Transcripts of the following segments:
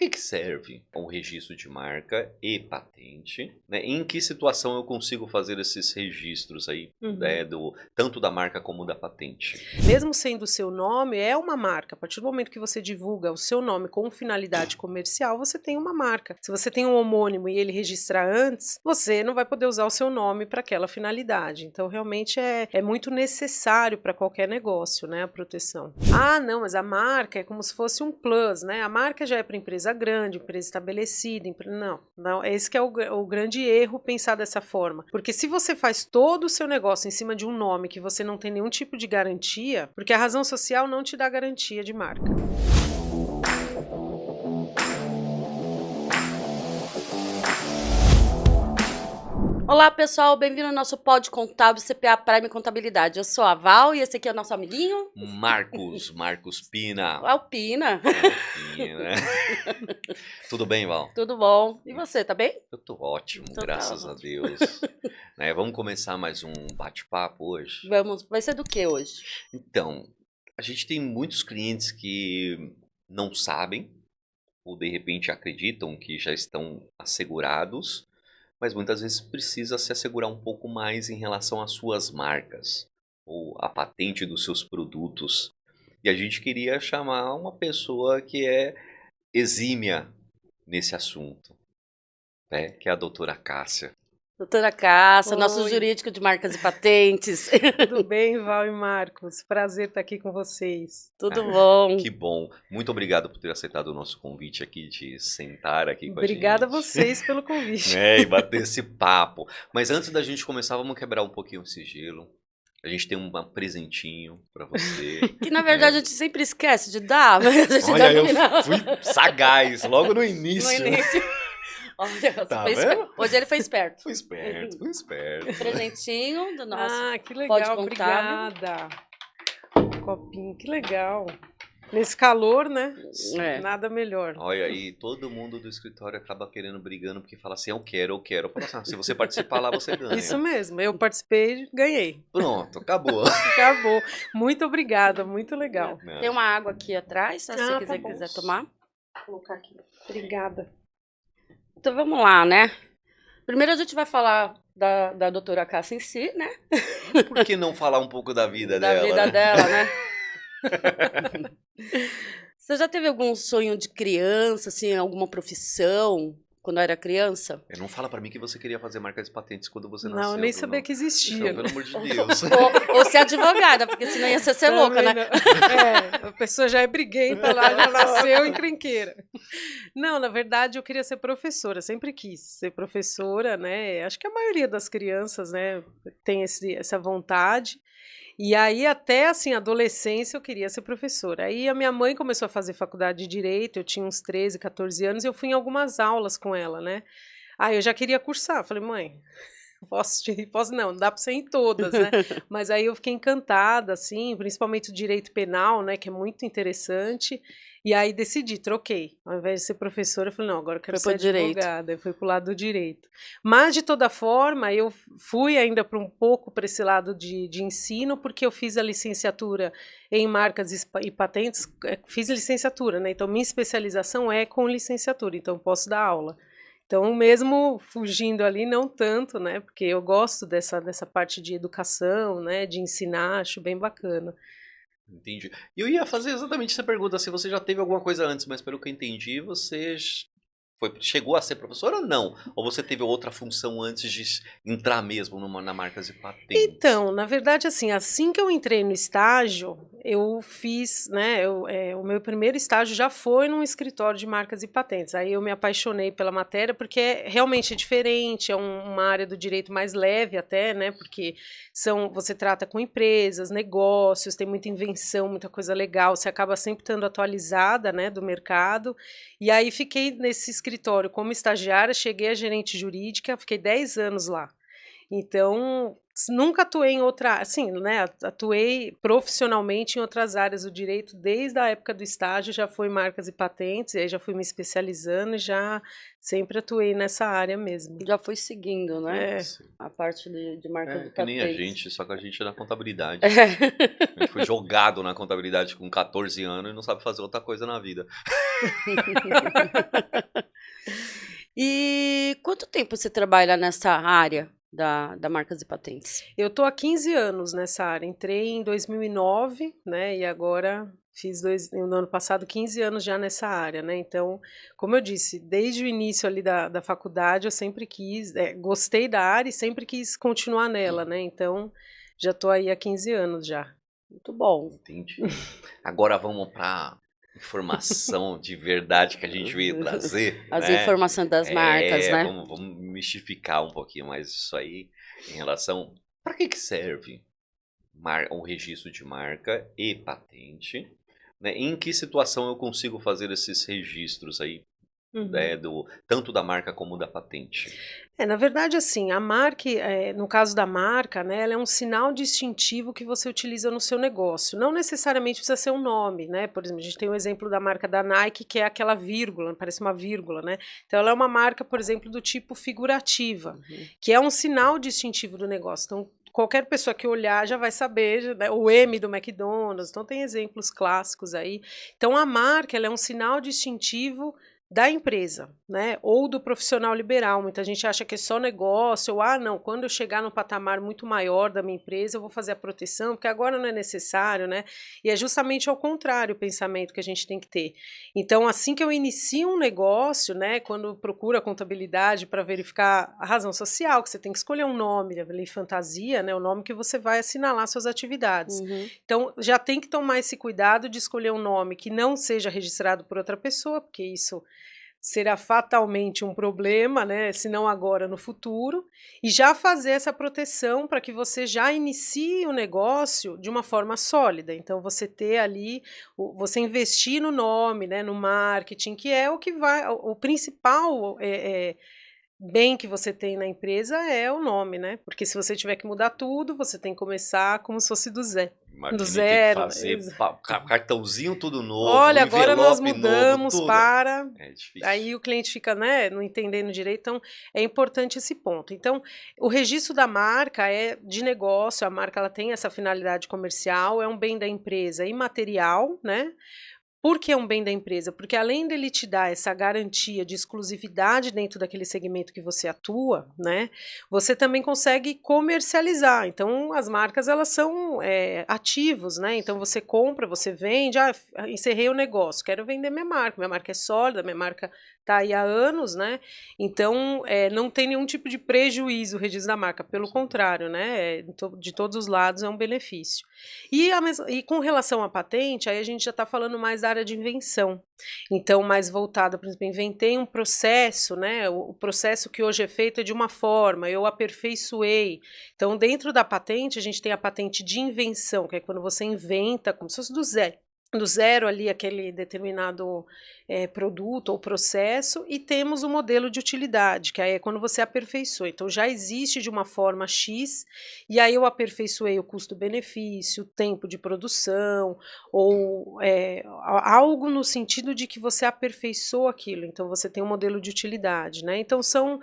que serve o registro de marca e patente? Né? Em que situação eu consigo fazer esses registros aí, né, tanto da marca como da patente? Mesmo sendo o seu nome, é uma marca. A partir do momento que você divulga o seu nome com finalidade comercial, você tem uma marca. Se você tem um homônimo e ele registrar antes, você não vai poder usar o seu nome para aquela finalidade. Então, realmente é muito necessário para qualquer negócio, né, a proteção. Ah, não, mas a marca é como se fosse um plus, né? A marca já é para empresa grande, empresa estabelecida. Não, esse que é o grande erro pensar dessa forma. Porque se você faz todo o seu negócio em cima de um nome que você não tem nenhum tipo de garantia, porque a razão social não te dá garantia de marca. Olá pessoal, bem-vindo ao nosso Pod Contábil CPA Prime Contabilidade. Eu sou a Val e esse aqui é o nosso amiguinho Marcos Pina. É o Pina. Né? Tudo bem, Val? Tudo bom. E você, tá bem? Eu tô ótimo, Então graças tá a Deus. Né, vamos começar mais um bate-papo hoje? Vai ser do que hoje? Então, a gente tem muitos clientes que não sabem ou de repente acreditam que já estão assegurados, mas muitas vezes precisa se assegurar um pouco mais em relação às suas marcas ou à patente dos seus produtos. E a gente queria chamar uma pessoa que é exímia nesse assunto, né? Que é a doutora Cássia. Doutora Cássia, nosso Oi. jurídico de marcas e patentes. Tudo bem, Val e Marcos? Prazer estar aqui com vocês. Tudo bom. Que bom. Muito obrigado por ter aceitado o nosso convite aqui de sentar aqui com a gente. Obrigada a vocês pelo convite. E bater esse papo. Mas antes da gente começar, vamos quebrar um pouquinho o sigilo. A gente tem um presentinho pra você. Que na verdade a gente sempre esquece de dar, mas a gente Olha, dá no eu final. fui sagaz logo no início. No início. Olha, você Tá foi vendo? esperto. Hoje ele foi esperto. Fui esperto. Presentinho do nosso. Que legal, Pode contar. obrigada. Um copinho, que legal. Nesse calor, né? É. Nada melhor. Olha aí, todo mundo do escritório acaba querendo, brigando, porque fala assim, eu quero. Eu falo assim, se você participar lá, você ganha. Isso mesmo, eu participei e ganhei. Pronto, acabou. Acabou. Muito obrigada, muito legal. Tem uma água aqui atrás, tá? Se você tá bom. quiser tomar. Vou colocar aqui. Obrigada. Então vamos lá, né? Primeiro a gente vai falar da doutora Cássia em si, né? Por que não falar um pouco da vida Da dela? vida dela, né? Você já teve algum sonho de criança, assim, alguma profissão, quando era criança? Não fala pra mim que você queria fazer marcas de patentes quando você Não, nasceu. eu nem Bruno. sabia que existia. Então, pelo amor de Deus. Ou ser advogada, porque senão ia ser louca, né? A pessoa já é briguenta lá, já nasceu encrenqueira. Não, na verdade eu queria ser professora, sempre quis ser professora, né? Acho que a maioria das crianças, né, tem essa vontade. E aí até assim, adolescência eu queria ser professora. Aí a minha mãe começou a fazer faculdade de Direito, eu tinha uns 13, 14 anos, e eu fui em algumas aulas com ela, né? Aí eu já queria cursar, falei, mãe, posso não dá para ser em todas, né? Mas aí eu fiquei encantada, assim, principalmente o direito penal, né, que é muito interessante. E aí decidi, troquei. Ao invés de ser professora, eu falei, não, agora eu quero ser advogada. Eu fui pro lado do direito. Mas, de toda forma, eu fui ainda um pouco para esse lado de ensino, porque eu fiz a licenciatura em marcas e patentes, fiz licenciatura, né? Então, minha especialização é com licenciatura, então eu posso dar aula. Então, mesmo fugindo ali, não tanto, né? Porque eu gosto dessa parte de educação, né? De ensinar, acho bem bacana. Entendi. E eu ia fazer exatamente essa pergunta, se você já teve alguma coisa antes, mas pelo que eu entendi, você chegou a ser professora ou não? Ou você teve outra função antes de entrar mesmo na marcas e patentes? Então, na verdade, assim que eu entrei no estágio, eu fiz, né, o meu primeiro estágio já foi num escritório de marcas e patentes. Aí eu me apaixonei pela matéria, porque realmente é diferente, é uma área do direito mais leve até, né, porque você trata com empresas, negócios, tem muita invenção, muita coisa legal, você acaba sempre estando atualizada, né, do mercado. E aí fiquei nesse escritório como estagiária, cheguei a gerente jurídica, fiquei 10 anos lá. Então, nunca atuei em outra, assim, né, atuei profissionalmente em outras áreas do direito desde a época do estágio, já foi marcas e patentes, e aí já fui me especializando e já sempre atuei nessa área mesmo. Já foi seguindo, né? É. Sim. A parte de marca de Que nem a patentes. gente, só que a gente é na contabilidade. É. A gente foi jogado na contabilidade com 14 anos e não sabe fazer outra coisa na vida. E quanto tempo você trabalha nessa área da marcas e patentes? Eu tô há 15 anos nessa área, entrei em 2009, né, e agora fiz no ano passado 15 anos já nessa área, né, então, como eu disse, desde o início ali da faculdade eu sempre quis, gostei da área e sempre quis continuar nela, né, então já tô aí há 15 anos já. Muito bom. Entendi. Agora vamos para informação de verdade que a gente veio trazer, As né? informações das marcas, né? Vamos mistificar um pouquinho mais isso aí em relação... Para que serve o registro de marca e patente? Né? Em que situação eu consigo fazer esses registros aí, né, tanto da marca como da patente? Na verdade, assim, a marca, no caso da marca, né, ela é um sinal distintivo que você utiliza no seu negócio. Não necessariamente precisa ser um nome, né? Por exemplo, a gente tem o exemplo da marca da Nike, que é aquela vírgula, parece uma vírgula, né? Então, ela é uma marca, por exemplo, do tipo figurativa, que é um sinal distintivo do negócio. Então, qualquer pessoa que olhar já vai saber, né, o M do McDonald's. Então, tem exemplos clássicos aí. Então, a marca, ela é um sinal distintivo da empresa, né, ou do profissional liberal. Muita gente acha que é só negócio, ou não, quando eu chegar num patamar muito maior da minha empresa, eu vou fazer a proteção, porque agora não é necessário, né? E é justamente ao contrário o pensamento que a gente tem que ter. Então, assim que eu inicio um negócio, né, quando procuro a contabilidade para verificar a razão social, que você tem que escolher um nome, a lei fantasia, né, o nome que você vai assinalar suas atividades. Então, já tem que tomar esse cuidado de escolher um nome que não seja registrado por outra pessoa, porque isso será fatalmente um problema, né? Se não agora, no futuro, e já fazer essa proteção para que você já inicie o negócio de uma forma sólida. Então, você ter ali, você investir no nome, né, no marketing, que é o que vai, o principal bem que você tem na empresa é o nome, né? Porque se você tiver que mudar tudo, você tem que começar como se fosse do zero. Imagina, Do tem que zero. fazer cartãozinho tudo novo, Olha, agora nós envelope mudamos novo, tudo. para... É difícil. Aí o cliente fica, né, não entendendo direito, então é importante esse ponto. Então, o registro da marca é de negócio, a marca ela tem essa finalidade comercial, é um bem da empresa imaterial, né? Por que é um bem da empresa? Porque além dele te dar essa garantia de exclusividade dentro daquele segmento que você atua, né, você também consegue comercializar. Então, as marcas elas são ativos, né? Então, você compra, você vende, encerrei o negócio, quero vender minha marca é sólida, minha marca está aí há anos, né? Então, não tem nenhum tipo de prejuízo o registro da marca, pelo contrário, né? De todos os lados é um benefício. E com relação à patente, aí a gente já está falando mais da área de invenção. Então, mais voltada, por exemplo, inventei um processo, né? O processo que hoje é feito é de uma forma, eu aperfeiçoei. Então, dentro da patente, a gente tem a patente de invenção, que é quando você inventa, como se fosse do zero ali aquele determinado produto ou processo, e temos o modelo de utilidade, que aí é quando você aperfeiçoa. Então já existe de uma forma X, e aí eu aperfeiçoei o custo-benefício, o tempo de produção, ou algo no sentido de que você aperfeiçoa aquilo. Então você tem um modelo de utilidade, né? Então são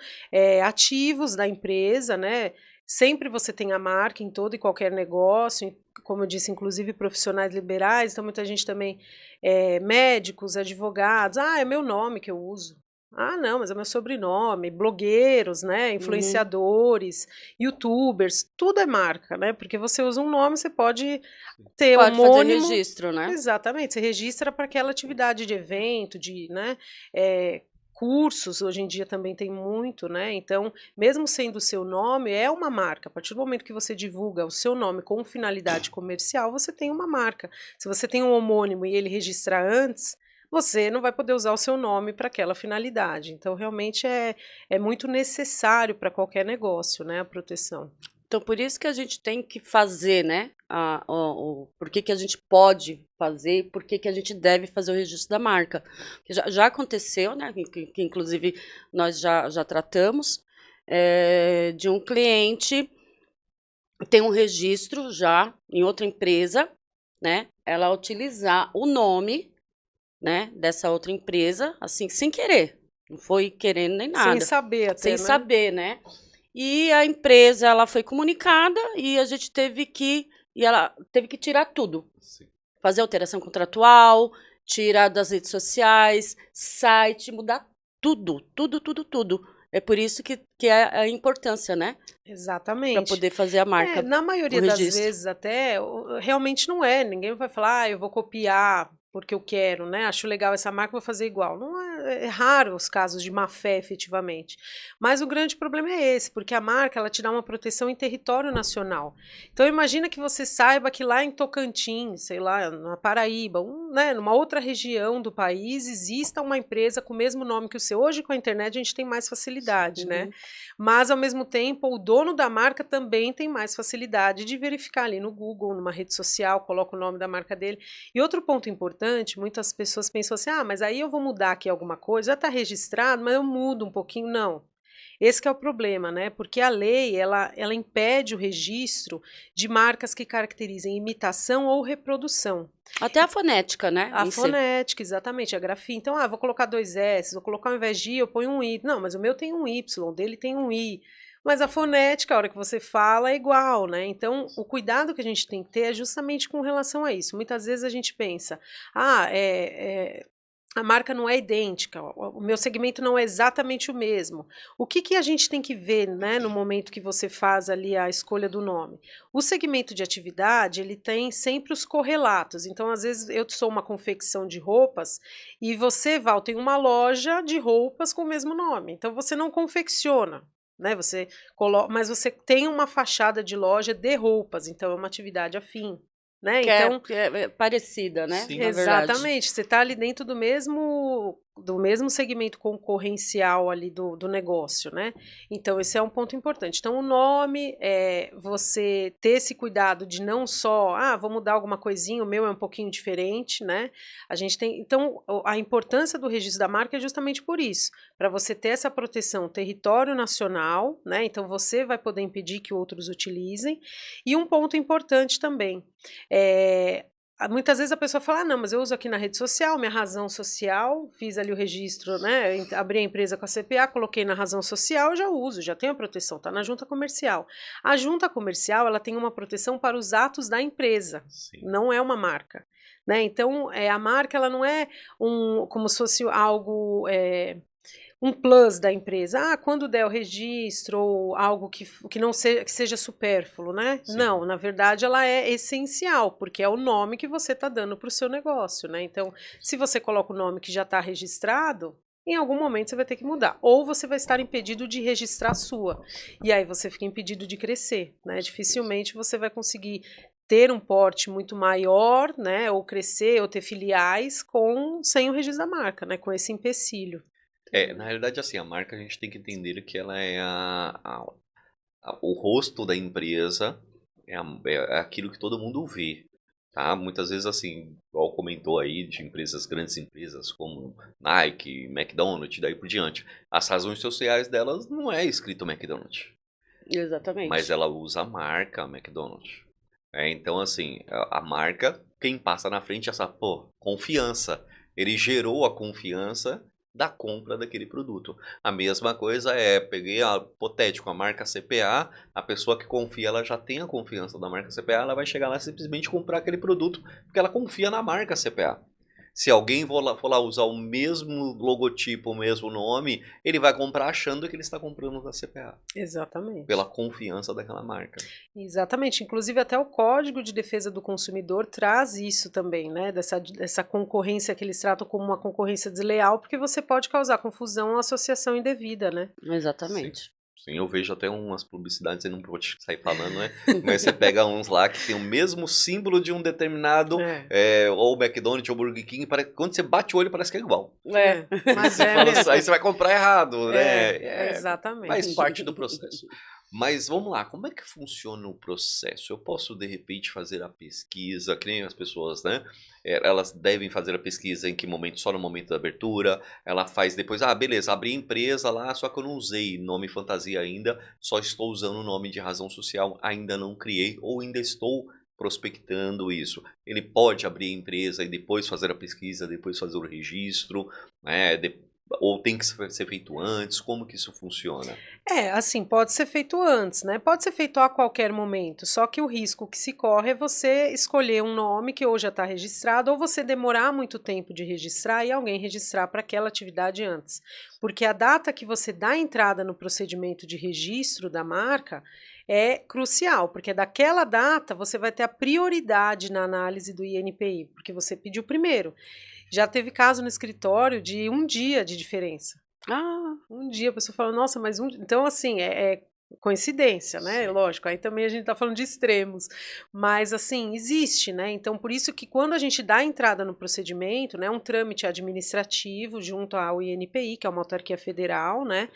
ativos da empresa, né? Sempre você tem a marca em todo e qualquer negócio, como eu disse, inclusive profissionais liberais, então muita gente também, médicos, advogados, é meu nome que eu uso. Não, mas é meu sobrenome, blogueiros, né, influenciadores, youtubers, tudo é marca, né, porque você usa um nome, você pode ter Pode homônimo. fazer registro, né? Exatamente, você registra para aquela atividade de evento, né, cursos, hoje em dia também tem muito, né? Então, mesmo sendo o seu nome, é uma marca. A partir do momento que você divulga o seu nome com finalidade comercial, você tem uma marca. Se você tem um homônimo e ele registrar antes, você não vai poder usar o seu nome para aquela finalidade. Então, realmente é muito necessário para qualquer negócio, né? A proteção. Então, por isso que a gente tem que fazer, né? Por que a gente pode fazer, por que a gente deve fazer o registro da marca. Que já aconteceu, né? Que inclusive nós já tratamos, de um cliente tem um registro já em outra empresa, né? Ela utilizar o nome, né, dessa outra empresa, assim, sem querer. Não foi querendo nem nada. Sem saber até, Sem né? saber, né? E a empresa, ela foi comunicada e a gente ela teve que tirar tudo. Sim. Fazer alteração contratual, tirar das redes sociais, site, mudar tudo, tudo, tudo, tudo. É por isso que é a importância, né? Para Exatamente. poder fazer a marca, Na maioria o das registro. vezes até, realmente não é. Ninguém vai falar, ah, eu vou copiar porque eu quero, né? Acho legal essa marca, vou fazer igual. Não é raro os casos de má fé, efetivamente. Mas o grande problema é esse, porque a marca, ela te dá uma proteção em território nacional. Então imagina que você saiba que lá em Tocantins, sei lá, na Paraíba, né, numa outra região do país, exista uma empresa com o mesmo nome que o seu. Hoje com a internet a gente tem mais facilidade, né? Mas ao mesmo tempo o dono da marca também tem mais facilidade de verificar ali no Google, numa rede social, coloca o nome da marca dele. E outro ponto importante, muitas pessoas pensam assim, ah, mas aí eu vou mudar aqui alguma coisa, já está registrado, mas eu mudo um pouquinho. Não. Esse que é o problema, né? Porque a lei, ela impede o registro de marcas que caracterizem imitação ou reprodução. Até a fonética, né? A fonética, exatamente, a grafia. Então, vou colocar 2 S, vou colocar ao invés de I, eu ponho um I. Não, mas o meu tem um Y, o dele tem um I. Mas a fonética, a hora que você fala, é igual, né? Então, o cuidado que a gente tem que ter é justamente com relação a isso. Muitas vezes a gente pensa, a marca não é idêntica, o meu segmento não é exatamente o mesmo. O que a gente tem que ver, né, no momento que você faz ali a escolha do nome? O segmento de atividade, ele tem sempre os correlatos. Então, às vezes, eu sou uma confecção de roupas e você, Val, tem uma loja de roupas com o mesmo nome. Então, você não confecciona, né? Você coloca, mas você tem uma fachada de loja de roupas, então é uma atividade afim. Né? Então, é parecida, né? Sim. Na verdade. Exatamente, você está ali dentro do mesmo segmento concorrencial ali do negócio, né? Então, esse é um ponto importante. Então, o nome, você ter esse cuidado de não só, vou mudar alguma coisinha, o meu é um pouquinho diferente, né? A gente tem, então, a importância do registro da marca é justamente por isso, para você ter essa proteção território nacional, né? Então, você vai poder impedir que outros utilizem. E um ponto importante também, muitas vezes a pessoa fala, não, mas eu uso aqui na rede social, minha razão social, fiz ali o registro, né, abri a empresa com a CPA, coloquei na razão social, eu já uso, já tenho a proteção, tá na junta comercial. A junta comercial, ela tem uma proteção para os atos da empresa, Sim. Não é uma marca, né, então a marca, ela não é como se fosse algo... um plus da empresa, quando der o registro ou algo que não seja supérfluo, né? Sim. Não, na verdade ela é essencial, porque é o nome que você está dando para o seu negócio, né? Então, se você coloca o nome que já está registrado, em algum momento você vai ter que mudar, ou você vai estar impedido de registrar a sua, e aí você fica impedido de crescer, né? Dificilmente você vai conseguir ter um porte muito maior, né? Ou crescer, ou ter filiais sem o registro da marca, né? Com esse empecilho. Na realidade, assim, a marca a gente tem que entender que ela é o rosto da empresa, é aquilo que todo mundo vê, tá? Muitas vezes, assim, igual comentou aí, de grandes empresas como Nike, McDonald's, daí por diante. As razões sociais delas não é escrito McDonald's. Exatamente. Mas ela usa a marca McDonald's. Então, assim, a marca, quem passa na frente é essa, confiança. Ele gerou a confiança da compra daquele produto. A mesma coisa peguei hipotético, a marca CPA, a pessoa que confia, ela já tem a confiança da marca CPA, ela vai chegar lá e simplesmente comprar aquele produto, porque ela confia na marca CPA. Se alguém for lá usar o mesmo logotipo, o mesmo nome, ele vai comprar achando que ele está comprando da CPA. Exatamente. Pela confiança daquela marca. Exatamente. Inclusive até o Código de Defesa do Consumidor traz isso também, né? Dessa concorrência que eles tratam como uma concorrência desleal, porque você pode causar confusão ou associação indevida, né? Exatamente. Sim, eu vejo até umas publicidades, eu não vou te sair falando, né? Mas você pega uns lá que tem o mesmo símbolo de um determinado, ou McDonald's ou Burger King, quando você bate o olho parece que é igual. Mas aí você vai comprar errado, né? Exatamente. Faz parte do processo. Mas vamos lá, como é que funciona o processo? Eu posso, de repente, fazer a pesquisa, que nem as pessoas, né? Elas devem fazer a pesquisa em que momento? Só no momento da abertura? Ela faz depois, ah, beleza, abri a empresa lá, só que eu não usei nome fantasia ainda, só estou usando o nome de razão social, ainda não criei, ou ainda estou prospectando isso. Ele pode abrir a empresa e depois fazer a pesquisa, depois fazer o registro, né? Ou tem que ser feito antes? Como que isso funciona? Assim, pode ser feito antes, né? Pode ser feito a qualquer momento, só que o risco que se corre é você escolher um nome que hoje já está registrado ou você demorar muito tempo de registrar e alguém registrar para aquela atividade antes. Porque a data que você dá entrada no procedimento de registro da marca é crucial, porque daquela data você vai ter a prioridade na análise do INPI, porque você pediu primeiro. Já teve caso no escritório de um dia de diferença. Um dia a pessoa fala, nossa, mas um. Então, assim, é coincidência, né? Sim. Lógico, aí também a gente tá falando de extremos. Mas, assim, existe, né? Então, por isso que quando a gente dá entrada no procedimento, né, um trâmite administrativo junto ao INPI, que é uma autarquia federal, né?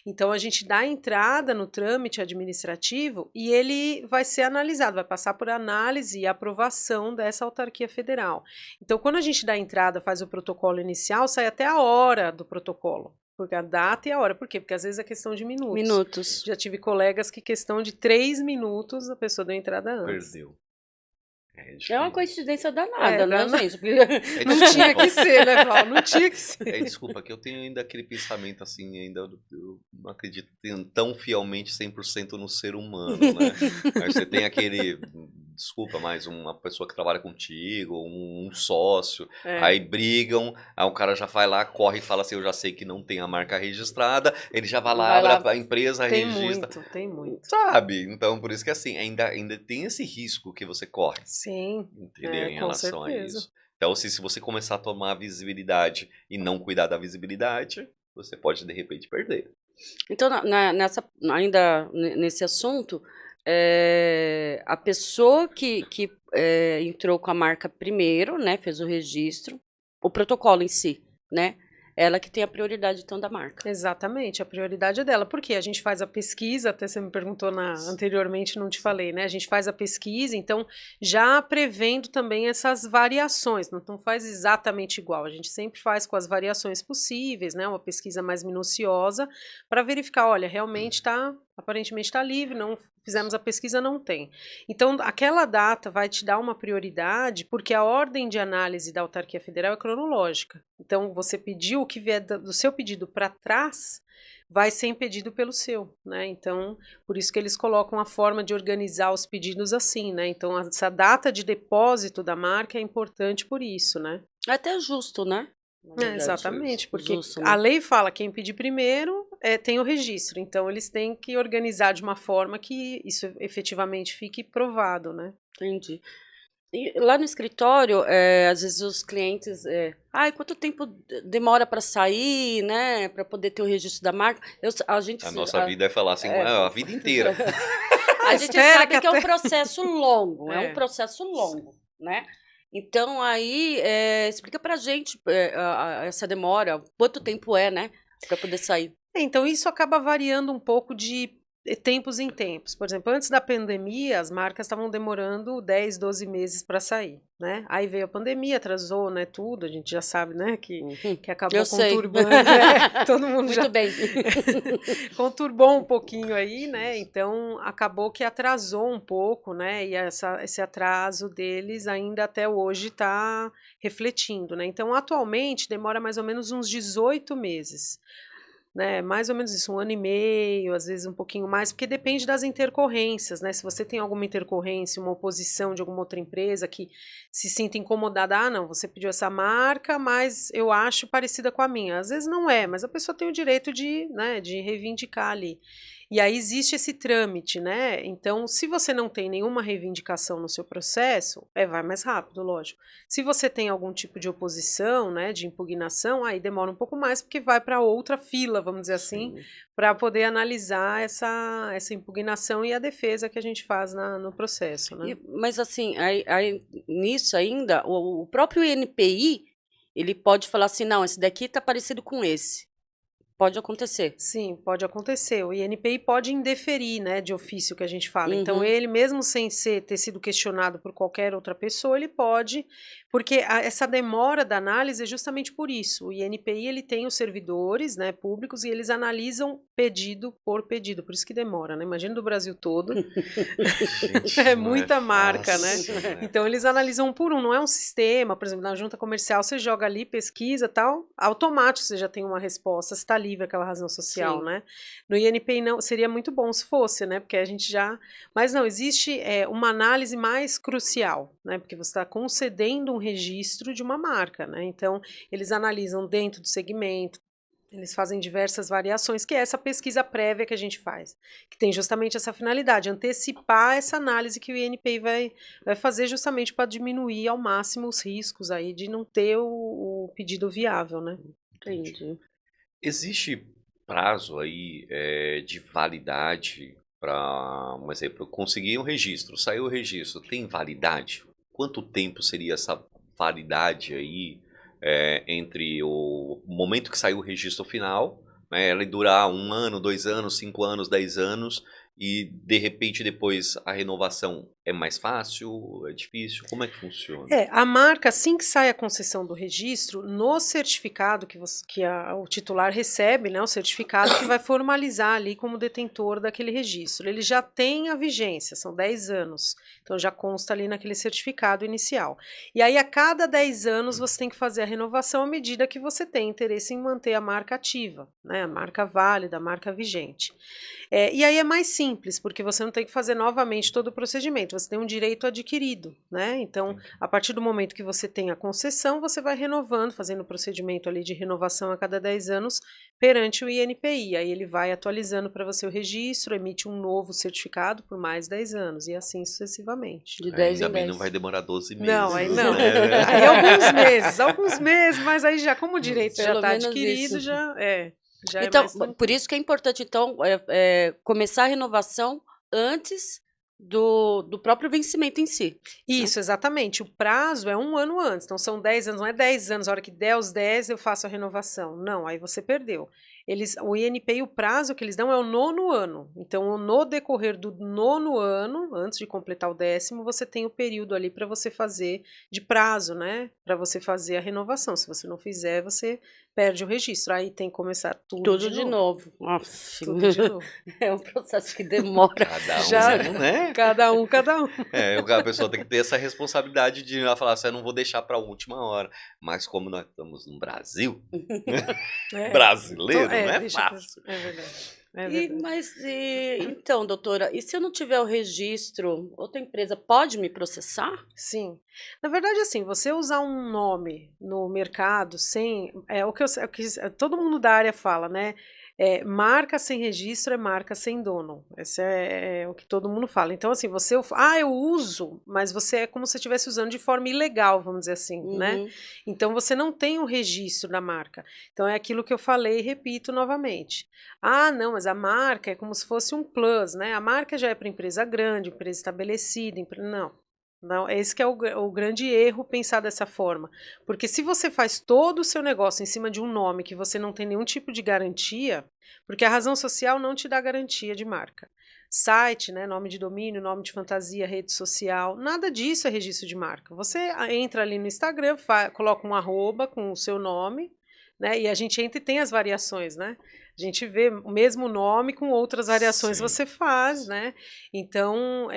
Então, a gente dá entrada no trâmite administrativo e ele vai ser analisado, vai passar por análise e aprovação dessa autarquia federal. Então, quando a gente dá entrada, faz o protocolo inicial, sai até a hora do protocolo. Porque a data e a hora. Por quê? Porque às vezes é questão de minutos. Minutos. Já tive colegas que questão de 3 minutos a pessoa deu entrada antes. Perdeu. É uma coincidência danada, né, danada. gente? Não tinha que ser, né, Val? Não tinha que ser. Desculpa, que eu tenho ainda aquele pensamento assim, ainda eu não acredito tão fielmente 100% no ser humano, né? Aí você tem aquele, desculpa, mais uma pessoa que trabalha contigo, um sócio, aí brigam, aí o cara já vai lá, corre e fala assim, eu já sei que não tem a marca registrada, ele já vai lá, abre a empresa, registra. Tem muito. Sabe? Então, por isso que assim, ainda tem esse risco que você corre. Sim. Entendeu? Em com relação certeza. a isso. Então, se você começar a tomar visibilidade e não cuidar da visibilidade, você pode, de repente, perder. Então, ainda nesse assunto, a pessoa que entrou com a marca primeiro, né, fez o registro, o protocolo em si, né, ela que tem a prioridade, então, da marca. Exatamente, a prioridade é dela. Porque a gente faz a pesquisa, até você me perguntou anteriormente, não te falei, né? A gente faz a pesquisa, então, já prevendo também essas variações, não faz exatamente igual. A gente sempre faz com as variações possíveis, né? Uma pesquisa mais minuciosa, para verificar, olha, realmente aparentemente está livre, não fizemos a pesquisa, não tem. Então, aquela data vai te dar uma prioridade, porque a ordem de análise da autarquia federal é cronológica. Então, você pediu, o que vier do seu pedido para trás vai ser impedido pelo seu, né? Então, por isso que eles colocam a forma de organizar os pedidos assim, né? Então, essa data de depósito da marca é importante por isso, né? É até justo, né? Exatamente, porque justo, né? a lei fala que quem pedir primeiro tem o registro, então eles têm que organizar de uma forma que isso efetivamente fique provado, né? Entendi. E lá no escritório, às vezes os clientes, quanto tempo demora para sair, né, para poder ter o registro da marca? A nossa vida é falar assim, a vida inteira. A gente sabe que é um processo longo, é um processo longo, né? Então, aí, explica pra gente essa demora, quanto tempo né, para poder sair. Então, isso acaba variando um pouco de tempos em tempos. Por exemplo, antes da pandemia, as marcas estavam demorando 10, 12 meses para sair, né? Aí veio a pandemia, atrasou, né, tudo, a gente já sabe, né, que acabou conturbando. Todo mundo Muito bem. Conturbou um pouquinho aí, né? Então, acabou que atrasou um pouco, né? E esse atraso deles ainda até hoje está refletindo, né? Então, atualmente, demora mais ou menos uns 18 meses. Né, mais ou menos isso, 1 ano e meio, às vezes um pouquinho mais, porque depende das intercorrências, né? Se você tem alguma intercorrência, uma oposição de alguma outra empresa que se sinta incomodada, não, você pediu essa marca, mas eu acho parecida com a minha. Às vezes não é, mas a pessoa tem o direito de reivindicar ali. E aí existe esse trâmite, né? Então, se você não tem nenhuma reivindicação no seu processo, vai mais rápido, lógico. Se você tem algum tipo de oposição, né, de impugnação, aí demora um pouco mais, porque vai para outra fila, vamos dizer assim, para poder analisar essa impugnação e a defesa que a gente faz no processo, né? Mas assim, nisso ainda, o próprio INPI, ele pode falar assim, não, esse daqui está parecido com esse. pode acontecer. Sim, pode acontecer. O INPI pode indeferir, né, de ofício que a gente fala. Então, ele mesmo sem ter sido questionado por qualquer outra pessoa, ele pode, porque essa demora da análise é justamente por isso. O INPI, ele tem os servidores, né, públicos e eles analisam pedido por pedido, por isso que demora, né? Imagina do Brasil todo. Gente, É não muita marca, fácil, né? Então, eles analisam um por um, não é um sistema, por exemplo, na junta comercial, você joga ali, pesquisa tal, automático você já tem uma resposta, se está livre aquela razão social, Sim. né? No INPI não, seria muito bom se fosse, né? Porque a gente já... Mas não, existe uma análise mais crucial, né? Porque você está concedendo um registro de uma marca, né? Então, eles analisam dentro do segmento, eles fazem diversas variações, que é essa pesquisa prévia que a gente faz, que tem justamente essa finalidade, antecipar essa análise que o INPI vai fazer justamente para diminuir ao máximo os riscos aí de não ter o pedido viável, né? Entendi. Existe prazo aí de validade para, um exemplo, conseguir um registro, saiu o registro, tem validade? Quanto tempo seria essa validade aí entre o momento que saiu o registro final, né, ela durar 1 ano, 2 anos, 5 anos, 10 anos, e de repente depois a renovação é mais fácil, é difícil? Como é que funciona? A marca, assim que sai a concessão do registro, no certificado o titular recebe, né, o certificado que vai formalizar ali como detentor daquele registro. Ele já tem a vigência, são 10 anos, então já consta ali naquele certificado inicial. E aí, a cada 10 anos, você tem que fazer a renovação à medida que você tem interesse em manter a marca ativa, né, a marca válida, a marca vigente. E aí é mais simples, porque você não tem que fazer novamente todo o procedimento, você tem um direito adquirido, né? Então, a partir do momento que você tem a concessão, você vai renovando, fazendo o procedimento ali de renovação a cada 10 anos perante o INPI. Aí ele vai atualizando para você o registro, emite um novo certificado por mais 10 anos, e assim sucessivamente. De 10 Ainda em bem 10. não vai demorar 12 meses. Não, aí não. Né? Aí alguns meses, mas aí já, como o direito já Pelo está menos adquirido, isso. já é Então, mais tranquilo. por isso que é importante, então, começar a renovação antes do próprio vencimento em si. Isso, exatamente. O prazo é 1 ano antes. Então, são 10 anos, não é 10 anos, a hora que der os 10 eu faço a renovação. Não, aí você perdeu. O INPI, o prazo que eles dão é o 9º ano. Então, no decorrer do 9º ano, antes de completar o 10º, você tem o período ali para você fazer de prazo, né? Para você fazer a renovação. Se você não fizer, você perde o registro. Aí tem que começar Tudo de novo. Nossa, Tudo de novo. é um processo que demora. Cada um, Já- né? Cada um. A pessoa tem que ter essa responsabilidade de falar assim, eu não vou deixar para a última hora. Mas como nós estamos no Brasil, brasileiro, não é fácil. É verdade. É E, verdade. então, doutora, e se eu não tiver o registro, outra empresa pode me processar? Sim. Na verdade, assim, você usar um nome no mercado sem. É o que todo mundo da área fala, né? Marca sem registro é marca sem dono. Esse é o que todo mundo fala. Então, assim, eu uso, mas você é como se estivesse usando de forma ilegal, vamos dizer assim, né? Uhum. Então, você não tem o registro da marca. Então, é aquilo que eu falei e repito novamente. Ah, não, mas a marca é como se fosse um plus, né? A marca já é para empresa grande, empresa estabelecida. Não. Não, esse que é o grande erro pensar dessa forma. Porque se você faz todo o seu negócio em cima de um nome que você não tem nenhum tipo de garantia, porque a razão social não te dá garantia de marca. Site, né, nome de domínio, nome de fantasia, rede social, nada disso é registro de marca. Você entra ali no Instagram, coloca um arroba com o seu nome, né, e a gente entra e tem as variações, né? A gente vê o mesmo nome com outras variações Sim. você faz, né? Então,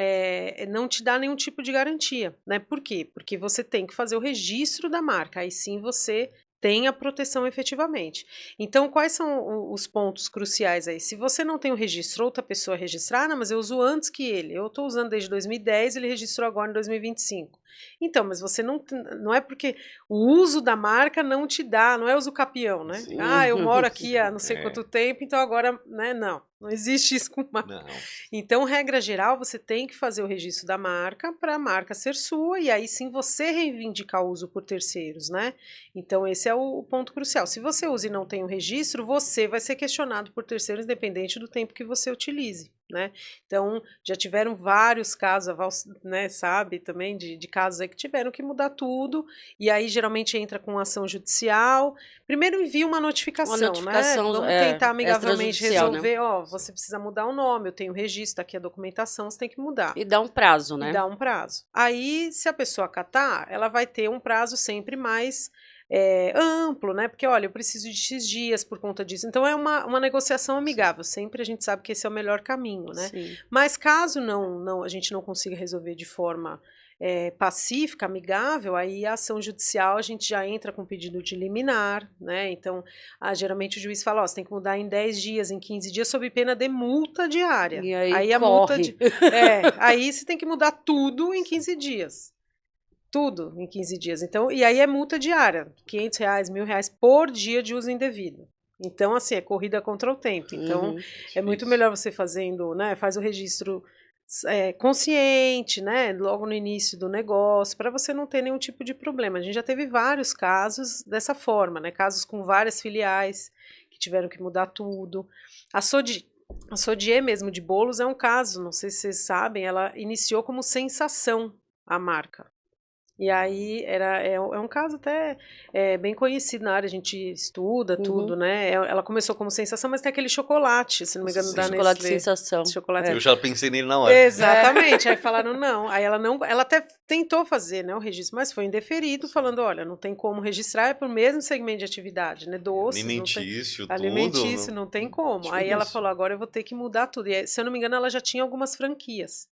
não te dá nenhum tipo de garantia, né? Por quê? Porque você tem que fazer o registro da marca, aí sim você tem a proteção efetivamente. Então, quais são os pontos cruciais aí? Se você não tem o registro, outra pessoa registrar, não, mas eu uso antes que ele. Eu estou usando desde 2010, ele registrou agora em 2025. Então, mas você não é porque o uso da marca não te dá, não é uso capião, né? Sim. Eu moro aqui há não sei É. quanto tempo, então agora, né? Não existe isso com marca. Não. Então, regra geral, você tem que fazer o registro da marca para a marca ser sua e aí sim você reivindicar o uso por terceiros, né? Então, esse é o ponto crucial. Se você usa e não tem o registro, você vai ser questionado por terceiros, independente do tempo que você utilize. né? Então, já tiveram vários casos, a Val, né, sabe também de casos aí que tiveram que mudar tudo, e aí geralmente entra com ação judicial. Primeiro envia uma notificação, né? Vamos tentar amigavelmente resolver, né? Ó, você precisa mudar o nome, eu tenho registro, aqui a documentação, você tem que mudar. E dá um prazo, né? E dá um prazo. Aí, se a pessoa acatar, ela vai ter um prazo sempre mais amplo, né? Porque, olha, eu preciso de X dias por conta disso. Então, é uma negociação amigável. Sempre a gente sabe que esse é o melhor caminho, né? Sim. Mas caso a gente não consiga resolver de forma pacífica, amigável, aí a ação judicial a gente já entra com pedido de liminar, né? Então, geralmente o juiz fala, ó, você tem que mudar em 10 dias, em 15 dias, sob pena de multa diária. E aí a corre. multa aí você tem que mudar tudo em 15 dias. Tudo em 15 dias. Então, e aí é multa diária, R$500, R$1.000 por dia de uso indevido. Então, assim, é corrida contra o tempo. Então, é muito melhor você fazendo, né? Faz o registro consciente, né? Logo no início do negócio, para você não ter nenhum tipo de problema. A gente já teve vários casos dessa forma, né? Casos com várias filiais que tiveram que mudar tudo. A Sodier mesmo de bolos é um caso, não sei se vocês sabem, ela iniciou como Sensação a marca. E aí é um caso até bem conhecido na área, a gente estuda tudo, né? Ela começou como Sensação, mas tem aquele chocolate, se não me engano, da Nestlé. Chocolate Sensação. Chocolate. Eu já pensei nele na hora. Exatamente, aí falaram não. Aí ela até tentou fazer, né, o registro, mas foi indeferido, falando, olha, não tem como registrar, é pro mesmo segmento de atividade, né? Doces. Alimentício, tudo. Alimentício, não tem como. Aí ela falou, agora eu vou ter que mudar tudo. E aí, se eu não me engano, ela já tinha algumas franquias.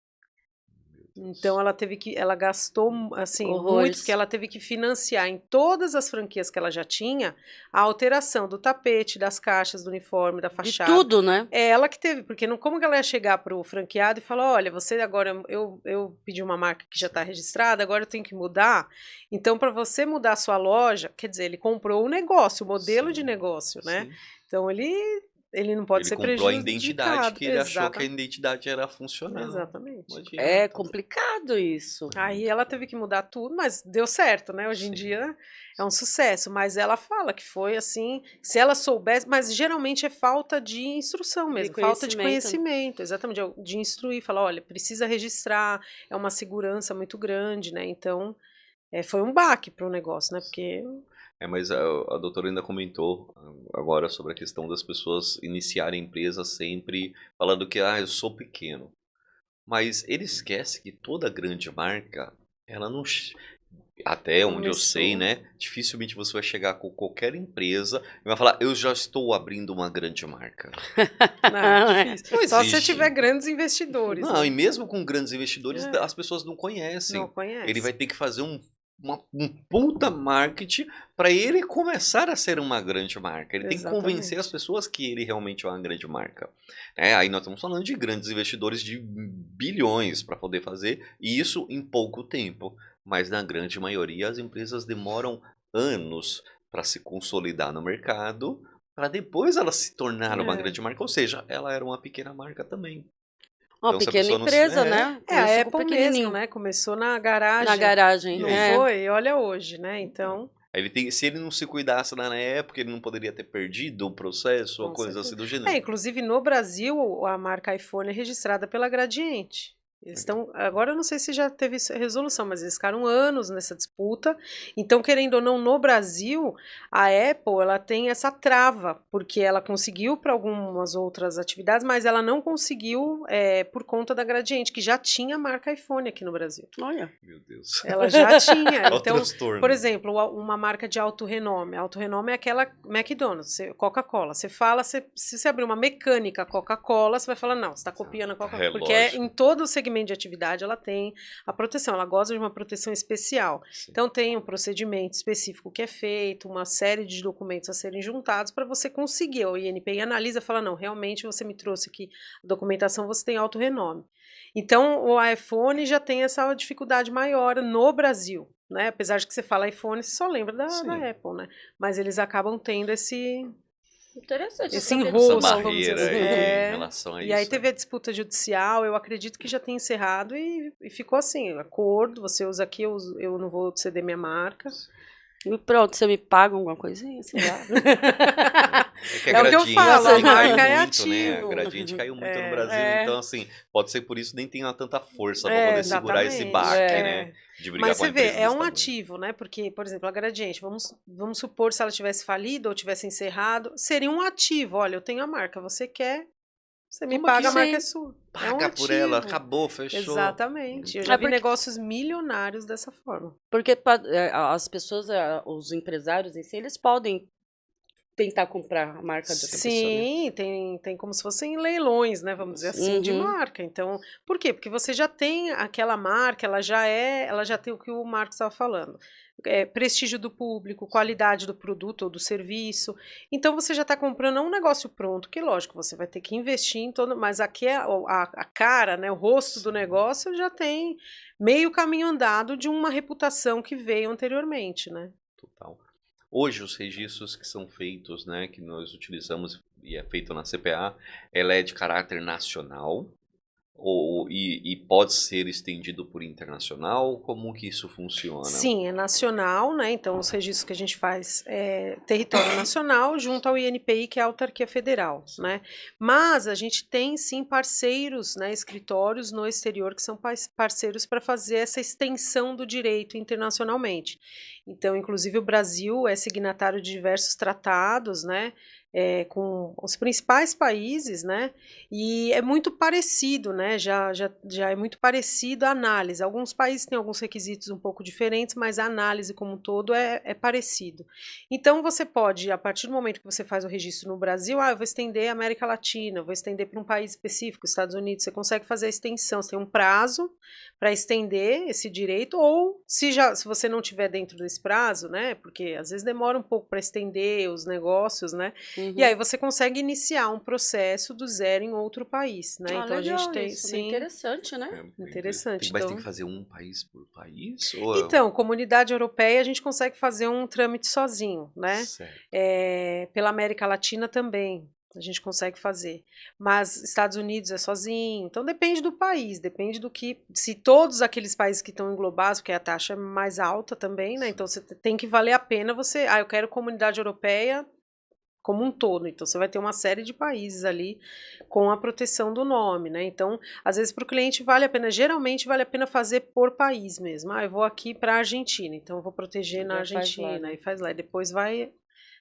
Então ela gastou assim muito, porque ela teve que financiar em todas as franquias que ela já tinha a alteração do tapete, das caixas, do uniforme, da fachada. De tudo, né? É ela que teve, porque como que ela ia chegar pro franqueado e falar, olha, você agora, eu pedi uma marca que já está registrada, agora eu tenho que mudar. Então, para você mudar a sua loja, quer dizer, ele comprou o negócio, o modelo de negócio, né? Então ele não pode ser prejudicado. Ele comprou a identidade que ele achou que a identidade era funcional. Exatamente. Imagina. É complicado isso. Aí ela teve que mudar tudo, mas deu certo, né? Hoje em dia é um sucesso. Mas ela fala que foi assim, se ela soubesse, mas geralmente é falta de instrução mesmo, falta de conhecimento, exatamente, de instruir, falar, olha, precisa registrar, é uma segurança muito grande, né? Então, foi um baque para o negócio, né? Porque... mas a doutora ainda comentou agora sobre a questão das pessoas iniciarem empresas sempre falando que, eu sou pequeno. Mas ele esquece que toda grande marca, ela não... Até onde eu sei, né? Dificilmente você vai chegar com qualquer empresa e vai falar, eu já estou abrindo uma grande marca. Não, só se tiver grandes investidores. Não, né? E mesmo com grandes investidores, as pessoas não conhecem. Não conhecem. Ele vai ter que fazer um puta marketing para ele começar a ser uma grande marca. Ele tem que convencer as pessoas que ele realmente é uma grande marca. Aí nós estamos falando de grandes investidores de bilhões para poder fazer isso em pouco tempo. Mas na grande maioria as empresas demoram anos para se consolidar no mercado, para depois ela se tornar uma grande marca. Ou seja, ela era uma pequena marca também. Uma pequena empresa, né? A Apple mesmo, né? Começou na garagem. Na garagem. Não foi? E olha hoje, né? Então... se ele não se cuidasse na época, ele não poderia ter perdido o processo ou coisa assim do gênero. Inclusive no Brasil, a marca iPhone é registrada pela Gradiente. Eles estão, agora eu não sei se já teve resolução, mas eles ficaram anos nessa disputa. Então, querendo ou não, no Brasil, a Apple ela tem essa trava, porque ela conseguiu para algumas outras atividades, mas ela não conseguiu por conta da Gradiente, que já tinha a marca iPhone aqui no Brasil. Olha. Meu Deus. Ela já tinha. Então, transtorno. Por exemplo, uma marca de alto renome. Alto renome é aquela McDonald's, Coca-Cola. Você fala, se você abrir uma mecânica Coca-Cola, você vai falar, não, você está copiando a Coca-Cola. Porque em todo o segmento de atividade ela tem a proteção, ela gosta de uma proteção especial. Sim. Então tem um procedimento específico que é feito, uma série de documentos a serem juntados para você conseguir. O INPI analisa e fala, não, realmente você me trouxe aqui a documentação, você tem alto renome. Então o iPhone já tem essa dificuldade maior no Brasil, né? Apesar de que você fala iPhone, você só lembra da Apple, né? Mas eles acabam tendo esse... Interessante. Esse enrosco, essa barreira em relação a isso. E aí teve a disputa judicial, eu acredito que já tem encerrado e ficou assim, acordo, você usa aqui, eu não vou ceder minha marca. E pronto, você me paga alguma coisinha, sei lá. É que a É o que eu Gradiente falo, a caiu marca é muito, né? A ativo. Gradiente caiu muito no É, Brasil, é. então assim, pode ser por isso nem tenha tanta força pra poder segurar esse exatamente. baque, né? De brigar Mas com a você vê, empresa é desse um tamanho. ativo, né? Porque, por exemplo, a Gradiente, vamos supor se ela tivesse falido ou tivesse encerrado, seria um ativo. Olha, eu tenho a marca, você quer, você me Toma paga, a aqui, ó. marca é Sim. sua. É um Paga por ela, ativo. acabou, fechou. Exatamente. Eu já É vi porque, negócios milionários dessa forma. porque as pessoas, os empresários em si, eles podem tentar comprar a marca de outra pessoa, né? Sim, tem como se fossem leilões, né? Vamos dizer assim, de Uhum. marca. Então, por quê? Porque você já tem aquela marca, ela já tem o que o Marcos estava falando. Prestígio do público, qualidade do produto ou do serviço. Então você já está comprando um negócio pronto, que lógico, você vai ter que investir em todo, mas aqui a cara, né, o rosto do negócio já tem meio caminho andado de uma reputação que veio anteriormente, né? Total. Hoje, os registros que são feitos, né, que nós utilizamos e é feito na CPA, ela é de caráter nacional e pode ser estendido por internacional? Como que isso funciona? Sim, é nacional, né? Então, os registros que a gente faz é território nacional junto ao INPI, que é a autarquia federal, né? Mas a gente tem sim parceiros, né, escritórios no exterior que são parceiros para fazer essa extensão do direito internacionalmente. Então, inclusive, o Brasil é signatário de diversos tratados, né? Com os principais países, né? E é muito parecido, né? Já é muito parecido a análise. Alguns países têm alguns requisitos um pouco diferentes, mas a análise como um todo é parecido. Então você pode, a partir do momento que você faz o registro no Brasil, eu vou estender a América Latina, vou estender para um país específico, Estados Unidos, você consegue fazer a extensão, você tem um prazo para estender esse direito, ou se você não tiver dentro desse prazo, né? Porque às vezes demora um pouco para estender os negócios, né? E aí você consegue iniciar um processo do zero em outro país, né? Ah, Então a gente legal tem, isso, bem sim, interessante, né? interessante. Mas tem Então, que fazer um país por país? Ou... então, comunidade europeia a gente consegue fazer um trâmite sozinho, né? Certo. Pela América Latina também a gente consegue fazer, mas Estados Unidos é sozinho. Então depende do país, depende do que, se todos aqueles países que estão englobados, porque a taxa é mais alta também, né? Então você tem que valer a pena você, eu quero comunidade europeia como um todo. Então, você vai ter uma série de países ali com a proteção do nome, né? Então, às vezes, para o cliente vale a pena, geralmente vale a pena fazer por país mesmo. Eu vou aqui para a Argentina, então eu vou proteger na Argentina, e faz lá. E depois vai,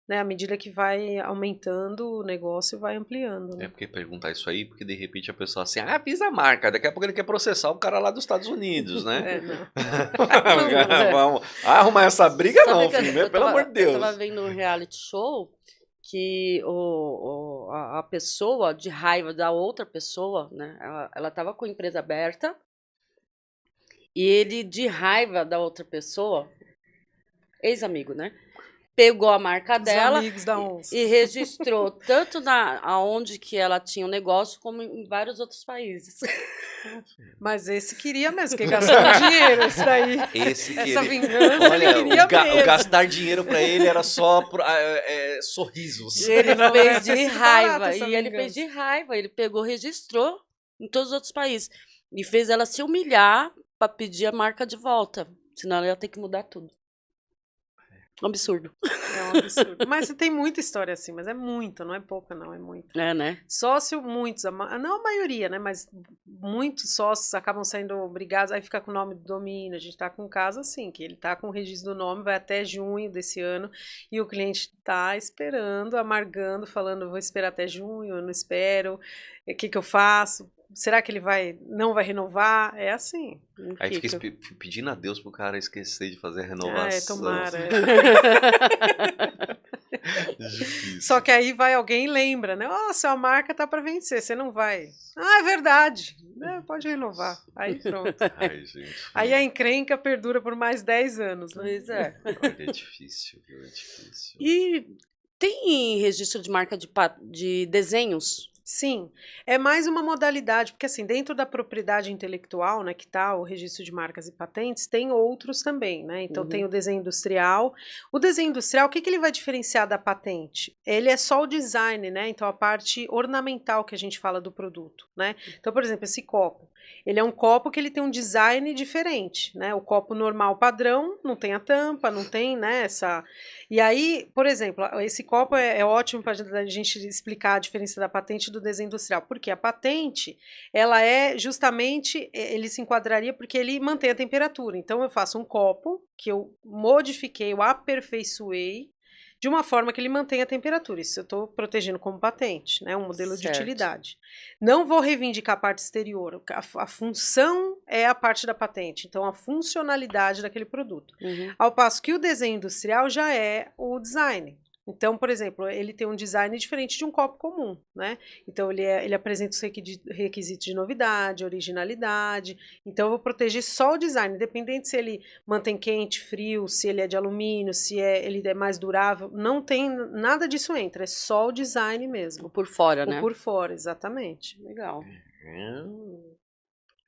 né, à medida que vai aumentando o negócio, vai ampliando, né? É porque perguntar isso aí, porque de repente a pessoa assim, avisa a marca, daqui a pouco ele quer processar o cara lá dos Estados Unidos, né? Não. Vamos arrumar essa briga Sabe não, que filho, pelo amor de Eu Deus. tava vendo um reality show que a pessoa, de raiva da outra pessoa, né? Ela tava com a empresa aberta e ele, de raiva da outra pessoa, ex-amigo, né? Pegou a marca Os dela amigos da onça. e registrou tanto aonde que ela tinha o negócio, como em vários outros países. Mas esse queria mesmo, porque gastou dinheiro, esse daí. Esse Essa querer- vingança Olha, ele queria o mesmo. gastar dinheiro pra ele era só sorrisos. Ele Não, fez deve de ter sido raiva. barata essa E ele fez vingança. de raiva. Ele pegou, registrou em todos os outros países. E fez ela se humilhar pra pedir a marca de volta. Senão ela ia ter que mudar tudo. Um absurdo. É um absurdo. Mas tem muita história assim, mas é muita, não é pouca, não, é muita. É, né? Sócio, muitos, não a maioria, né? Mas muitos sócios acabam sendo brigados, aí fica com o nome do domínio. A gente tá com um caso assim, que ele tá com o registro do nome, vai até junho desse ano, e o cliente tá esperando, amargando, falando, vou esperar até junho, eu não espero, o que eu faço? Será que ele não vai renovar? É assim. Aí fica pedindo a Deus pro cara esquecer de fazer a renovação. Tomara. Difícil. Só que aí vai alguém e lembra, né? Ó, sua marca tá para vencer, você não vai. Ah, é verdade. Pode renovar. Aí pronto. Ai, gente. Aí a encrenca perdura por mais 10 anos, né? Pois é. Olha, é difícil, viu? É difícil. E tem registro de marca de desenhos? Sim, é mais uma modalidade, porque assim, dentro da propriedade intelectual, né, que está o registro de marcas e patentes, tem outros também, né? Então tem o desenho industrial. O desenho industrial, o que que ele vai diferenciar da patente? Ele é só o design, né? Então a parte ornamental que a gente fala do produto, né? Então, por exemplo, esse copo. Ele é um copo que ele tem um design diferente, né? O copo normal padrão não tem a tampa, não tem, né, essa... E aí, por exemplo, esse copo é ótimo para a gente explicar a diferença da patente e do desenho industrial, porque a patente, ela é justamente, ele se enquadraria porque ele mantém a temperatura. Então, eu faço um copo que eu modifiquei, eu aperfeiçoei, de uma forma que ele mantém a temperatura. Isso eu estou protegendo como patente, né? Um modelo de Certo. utilidade. Não vou reivindicar a parte exterior. A função é a parte da patente. Então, a funcionalidade daquele produto. Ao passo que o desenho industrial já é o design. Então, por exemplo, ele tem um design diferente de um copo comum, né? Então, ele apresenta os requisitos de novidade, originalidade. Então, eu vou proteger só o design, independente se ele mantém quente, frio, se ele é de alumínio, se ele é mais durável. Não tem nada disso entra, é só o design mesmo. Por fora, O né? por fora, exatamente. Legal.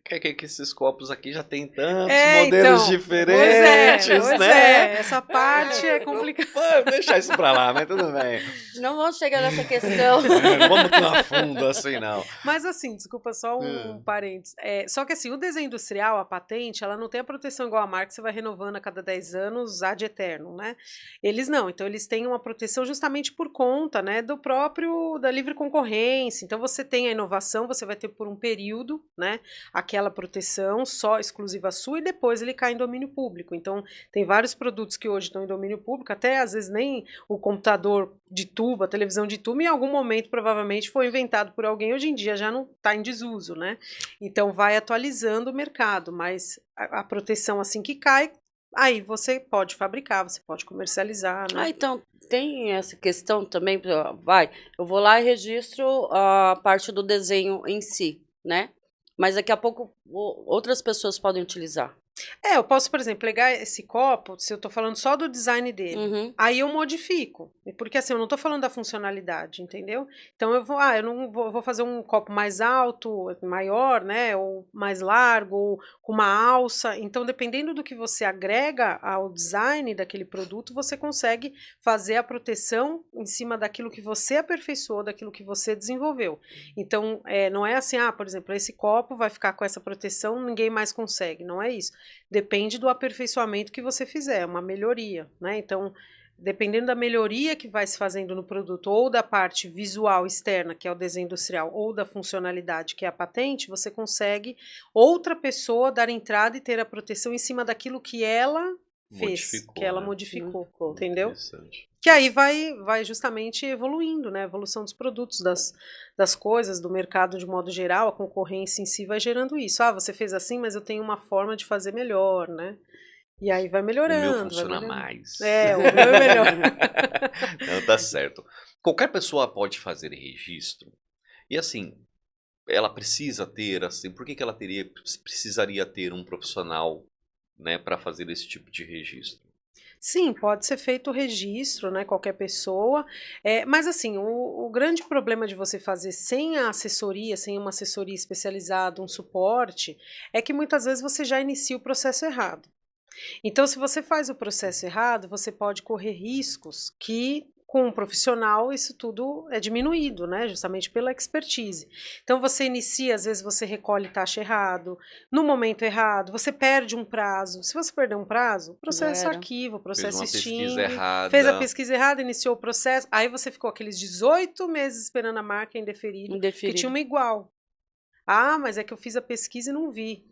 Que esses copos aqui já tem tantos É, modelos então, diferentes, pois né? Essa parte é complicada. Vamos deixar isso pra lá, mas tudo bem. Não vamos chegar nessa questão. Não vamos tão a fundo assim, não. Mas assim, desculpa, só um parênteses. Só que assim, o desenho industrial, a patente, ela não tem a proteção igual a marca, você vai renovando a cada 10 anos, ad eterno, né? Eles não, então eles têm uma proteção justamente por conta, né, da livre concorrência. Então você tem a inovação, você vai ter por um período, né, aquela proteção só exclusiva sua e depois ele cai em domínio público. Então tem vários produtos que hoje estão em domínio público, até às vezes nem o computador de tubo, a televisão de tubo, em algum momento provavelmente foi inventado por alguém, hoje em dia já não está em desuso, né? Então vai atualizando o mercado, mas a proteção assim que cai, aí você pode fabricar, você pode comercializar, né? Então, tem essa questão também, eu vou lá e registro a parte do desenho em si, né? Mas daqui a pouco outras pessoas podem utilizar. Eu posso, por exemplo, pegar esse copo, se eu tô falando só do design dele, aí eu modifico, porque assim, eu não tô falando da funcionalidade, entendeu? Então eu vou fazer um copo mais alto, maior, né, ou mais largo, ou com uma alça, então dependendo do que você agrega ao design daquele produto, você consegue fazer a proteção em cima daquilo que você aperfeiçoou, daquilo que você desenvolveu. Então, não é assim, por exemplo, esse copo vai ficar com essa proteção, ninguém mais consegue, não é isso. Depende do aperfeiçoamento que você fizer, uma melhoria, né? Então, dependendo da melhoria que vai se fazendo no produto, ou da parte visual externa, que é o desenho industrial, ou da funcionalidade, que é a patente, você consegue outra pessoa dar entrada e ter a proteção em cima daquilo que ela fez, que ela modificou, entendeu? Que aí vai justamente evoluindo, né? A evolução dos produtos, das coisas, do mercado de modo geral, a concorrência em si vai gerando isso. Você fez assim, mas eu tenho uma forma de fazer melhor, né? E aí vai melhorando. O meu funciona mais. O meu é melhor. Não, tá certo. Qualquer pessoa pode fazer registro. E assim, ela precisa ter, assim, por que ela precisaria ter um profissional, né, para fazer esse tipo de registro? Sim, pode ser feito o registro, né, qualquer pessoa, mas assim, o grande problema de você fazer sem a assessoria, sem uma assessoria especializada, um suporte, é que muitas vezes você já inicia o processo errado. Então, se você faz o processo errado, você pode correr riscos que, com um profissional, isso tudo é diminuído, né? Justamente pela expertise. Então, você inicia, às vezes você recolhe taxa errado, no momento errado, você perde um prazo. Se você perder um prazo, o processo arquiva, o processo extingue. Fez a pesquisa errada, iniciou o processo, aí você ficou aqueles 18 meses esperando a marca indeferido, que tinha uma igual. Mas é que eu fiz a pesquisa e não vi.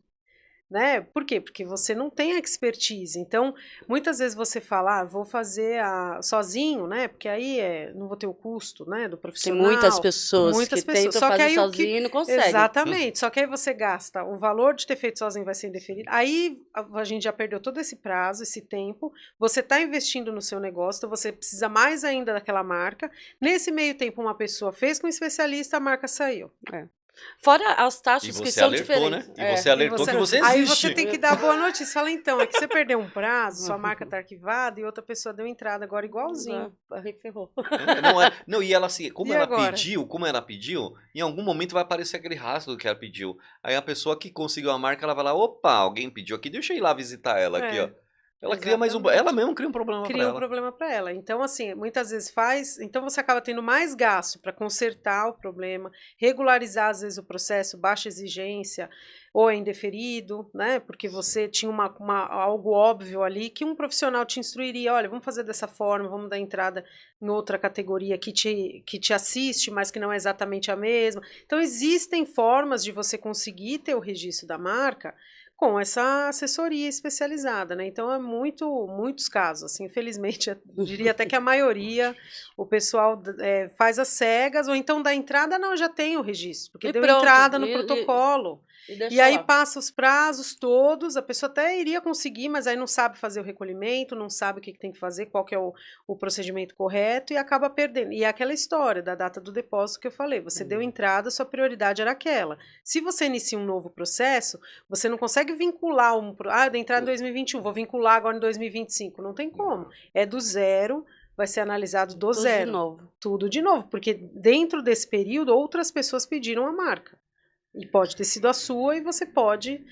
Né? Por quê? Porque você não tem a expertise. Então, muitas vezes você fala, vou fazer sozinho, né? Porque aí não vou ter o custo, né, do profissional. Tem muitas pessoas que tentam fazer sozinho e não conseguem. Exatamente. Só que aí você gasta, o valor de ter feito sozinho vai ser indeferido. Aí a gente já perdeu todo esse prazo, esse tempo. Você está investindo no seu negócio, então você precisa mais ainda daquela marca. Nesse meio tempo, uma pessoa fez com um especialista, a marca saiu. Fora as E taxas que você são alertou, né? diferentes. E você alertou que você Aí existe. você tem que dar boa notícia. Fala, então, é que você perdeu um prazo, sua marca tá arquivada e outra pessoa deu entrada agora igualzinho. Aí ferrou. Não, e ela assim, E agora? como ela pediu, em algum momento vai aparecer aquele rastro do que ela pediu. Aí a pessoa que conseguiu a marca, ela vai lá, opa, alguém pediu aqui, deixa eu ir lá visitar ela aqui, É, ó. Ela cria mais um, exatamente. ela mesma cria um problema pra Cria um ela. problema para ela. Então, assim, muitas vezes faz. Então, você acaba tendo mais gasto para consertar o problema, regularizar, às vezes, o processo, baixa exigência, ou é indeferido, né? Porque você tinha algo óbvio ali que um profissional te instruiria: olha, vamos fazer dessa forma, vamos dar entrada em outra categoria que te assiste, mas que não é exatamente a mesma. Então, existem formas de você conseguir ter o registro da marca com essa assessoria especializada, né? Então, muitos casos, assim, infelizmente, eu diria até que a maioria, o pessoal faz as cegas, ou então dá entrada, não, já tem o registro, porque E deu pronto, entrada no e protocolo. deixa E aí lá. passa os prazos todos, a pessoa até iria conseguir, mas aí não sabe fazer o recolhimento, não sabe o que tem que fazer, qual que é o procedimento correto e acaba perdendo. E é aquela história da data do depósito que eu falei, você deu entrada, sua prioridade era aquela. Se você inicia um novo processo, você não consegue vincular eu dei entrada em 2021, vou vincular agora em 2025, não tem como. É do zero, vai ser analisado do Tudo zero. de novo. Tudo de novo, porque dentro desse período outras pessoas pediram a marca. E pode ter sido a sua, e você pode,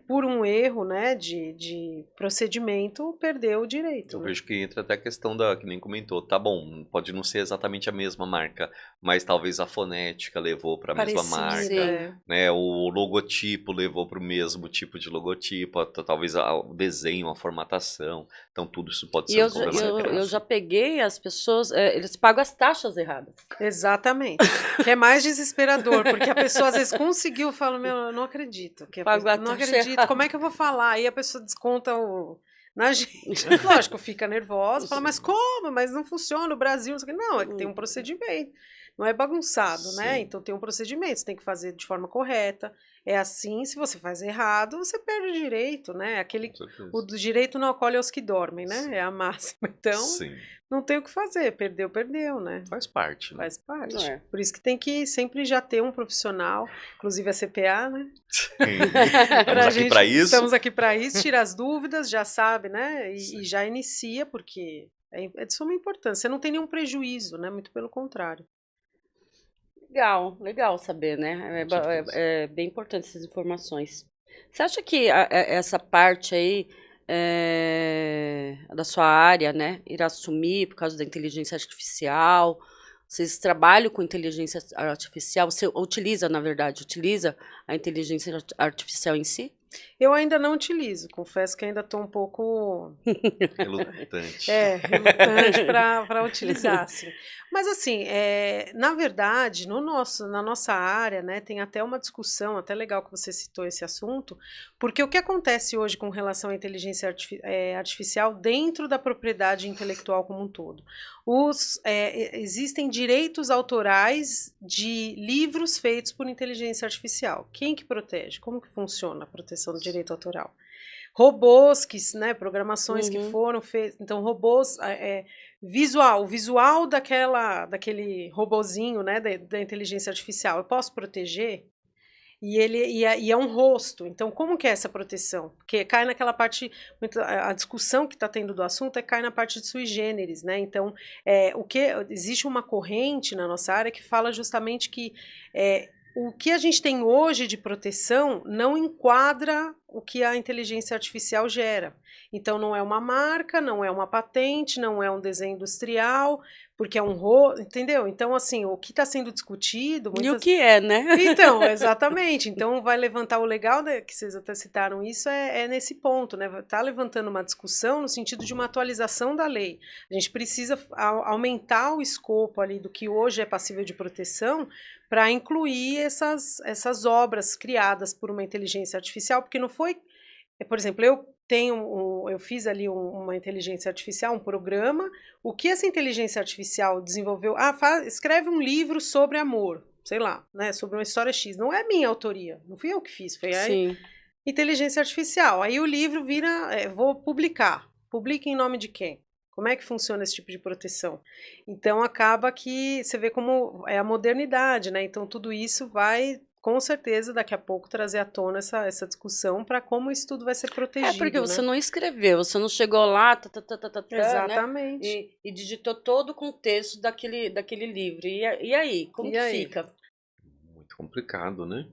por um erro, né, de procedimento, perder o direito. Eu né? vejo que entra até a questão da, que nem comentou, tá bom, pode não ser exatamente a mesma marca, mas talvez a fonética levou para a mesma Parecido, marca, né? O logotipo levou para o mesmo tipo de logotipo, talvez o desenho, a formatação, então tudo isso pode E ser um eu problema já peguei as pessoas, eles pagam as taxas erradas. Exatamente. Que é mais desesperador, porque a pessoa às vezes conseguiu, fala, meu, eu não acredito. Pago a Não taxa acredito, errada. como é que eu vou falar? Aí a pessoa desconta na gente. Lógico, fica nervosa, fala, mas como? Mas não funciona, o Brasil, não sei o quê. Não, é que tem um procedimento. Não é bagunçado, né? Sim. Então tem um procedimento, você tem que fazer de forma correta. É assim, se você faz errado, você perde o direito, né? Com certeza. O do direito não acolhe aos que dormem, né? É a máxima. Então, Sim, não tem o que fazer, perdeu, né? faz parte, né? Faz parte. Não é. Por isso que tem que sempre já ter um profissional, inclusive a CPA, né? Estamos aqui para isso. Estamos aqui para isso, tira as dúvidas, já sabe, né? E já inicia, porque é de suma importância. Você não tem nenhum prejuízo, né? Muito pelo contrário. Legal saber, né? Com certeza. É bem importante essas informações. Você acha que essa parte aí da sua área, né, irá assumir por causa da inteligência artificial? Vocês trabalham com inteligência artificial? Você utiliza a inteligência artificial em si? Eu ainda não utilizo, confesso que ainda estou um pouco Relutante. relutante para utilizar, assim. Mas assim, na verdade, na nossa área, né, tem até uma discussão, até legal que você citou esse assunto, porque o que acontece hoje com relação à inteligência artificial dentro da propriedade intelectual como um todo? Existem direitos autorais de livros feitos por inteligência artificial. Quem que protege? Como que funciona a proteção do direito autoral? Robôs, programações que foram feitas. Então, robôs, o visual daquele robozinho, né, da inteligência artificial, eu posso proteger? E é um rosto. Então, como que é essa proteção? Porque cai naquela parte, a discussão que está tendo do assunto cai na parte de sui generis, né? Então, existe uma corrente na nossa área que fala justamente que o que a gente tem hoje de proteção não enquadra o que a inteligência artificial gera. Então, não é uma marca, não é uma patente, não é um desenho industrial, porque é um entendeu? Então, assim, o que está sendo discutido... E o que é, né? Então, exatamente. Então, vai levantar o legal, né, que vocês até citaram isso, é nesse ponto, né? Está levantando uma discussão no sentido de uma atualização da lei. A gente precisa aumentar o escopo ali do que hoje é passível de proteção para incluir essas obras criadas por uma inteligência artificial, porque não foi... Por exemplo, eu fiz ali uma inteligência artificial, um programa. O que essa inteligência artificial desenvolveu? Escreve um livro sobre amor, sei lá, né, sobre uma história X. Não é minha autoria, não fui eu que fiz, foi a inteligência artificial. Aí o livro vira, vou publicar. Publica em nome de quem? Como é que funciona esse tipo de proteção? Então acaba que você vê como é a modernidade, né? Então tudo isso vai, com certeza, daqui a pouco trazer à tona essa discussão para como isso tudo vai ser É porque protegido, você né? não escreveu, você não chegou lá, né? Exatamente. E digitou todo o contexto daquele livro. E aí, como E que aí? fica? Muito complicado, né?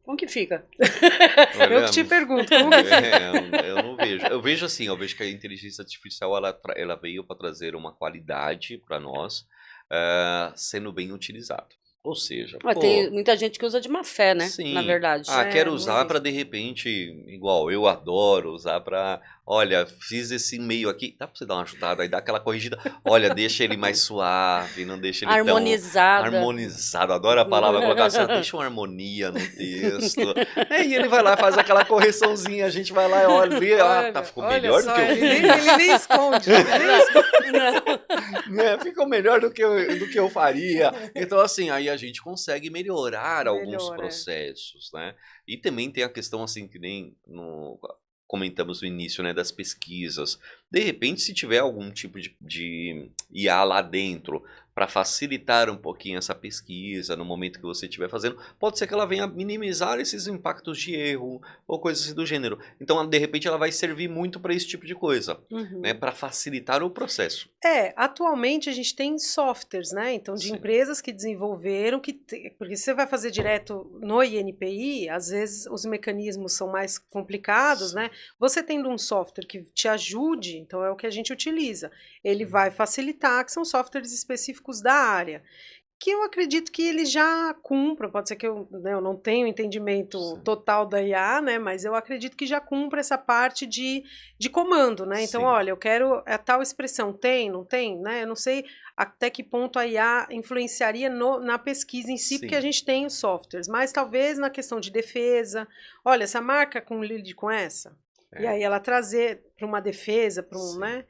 Como que fica? Eu Olha, que te pergunto, como que fica? eu não vejo. Eu vejo assim, eu vejo que a inteligência artificial ela veio para trazer uma qualidade para nós, sendo bem utilizado. Ou seja, Mas tem pô, muita gente que usa de má fé, né? Na sim. verdade. Ah, É, quero usar muito. para de repente, igual eu adoro usar para, olha, fiz esse e-mail aqui, dá para você dar uma ajudada aí, dar aquela corrigida. Olha, deixa ele mais suave, não deixa ele tão Harmonizada. harmonizado. Adoro a palavra colocar assim, ó, deixa uma harmonia no texto. E ele vai lá e faz aquela correçãozinha, a gente vai lá e olha, vê, tá, ficou Olha melhor do só, que eu ele nem esconde. Ele nem esconde. né, ficou melhor do que eu faria. Então, assim, aí a gente consegue melhorar alguns Melhor, é. processos, né? E também tem a questão, assim, que nem comentamos no início, né, das pesquisas. De repente, se tiver algum tipo de IA lá dentro para facilitar um pouquinho essa pesquisa no momento que você estiver fazendo, pode ser que ela venha minimizar esses impactos de erro ou coisas assim do gênero. Então, de repente, ela vai servir muito para esse tipo de coisa, né, Uhum. para facilitar o processo. Atualmente a gente tem softwares, né? Então, de Sim. empresas que desenvolveram, porque se você vai fazer direto no INPI, às vezes os mecanismos são mais complicados, Sim. né? Você tendo um software que te ajude, então é o que a gente utiliza. Ele vai facilitar, que são softwares específicos da área. Que eu acredito que ele já cumpra, pode ser que eu não tenha o entendimento Sim. total da IA, né, mas eu acredito que já cumpra essa parte de comando, né, então, Sim. olha, eu quero tal expressão, tem, não tem, né, eu não sei até que ponto a IA influenciaria na pesquisa em si, porque a Sim. gente tem os softwares, mas talvez na questão de defesa, olha, essa marca com lead com essa, e É. aí ela trazer para uma defesa, para um, Sim. né,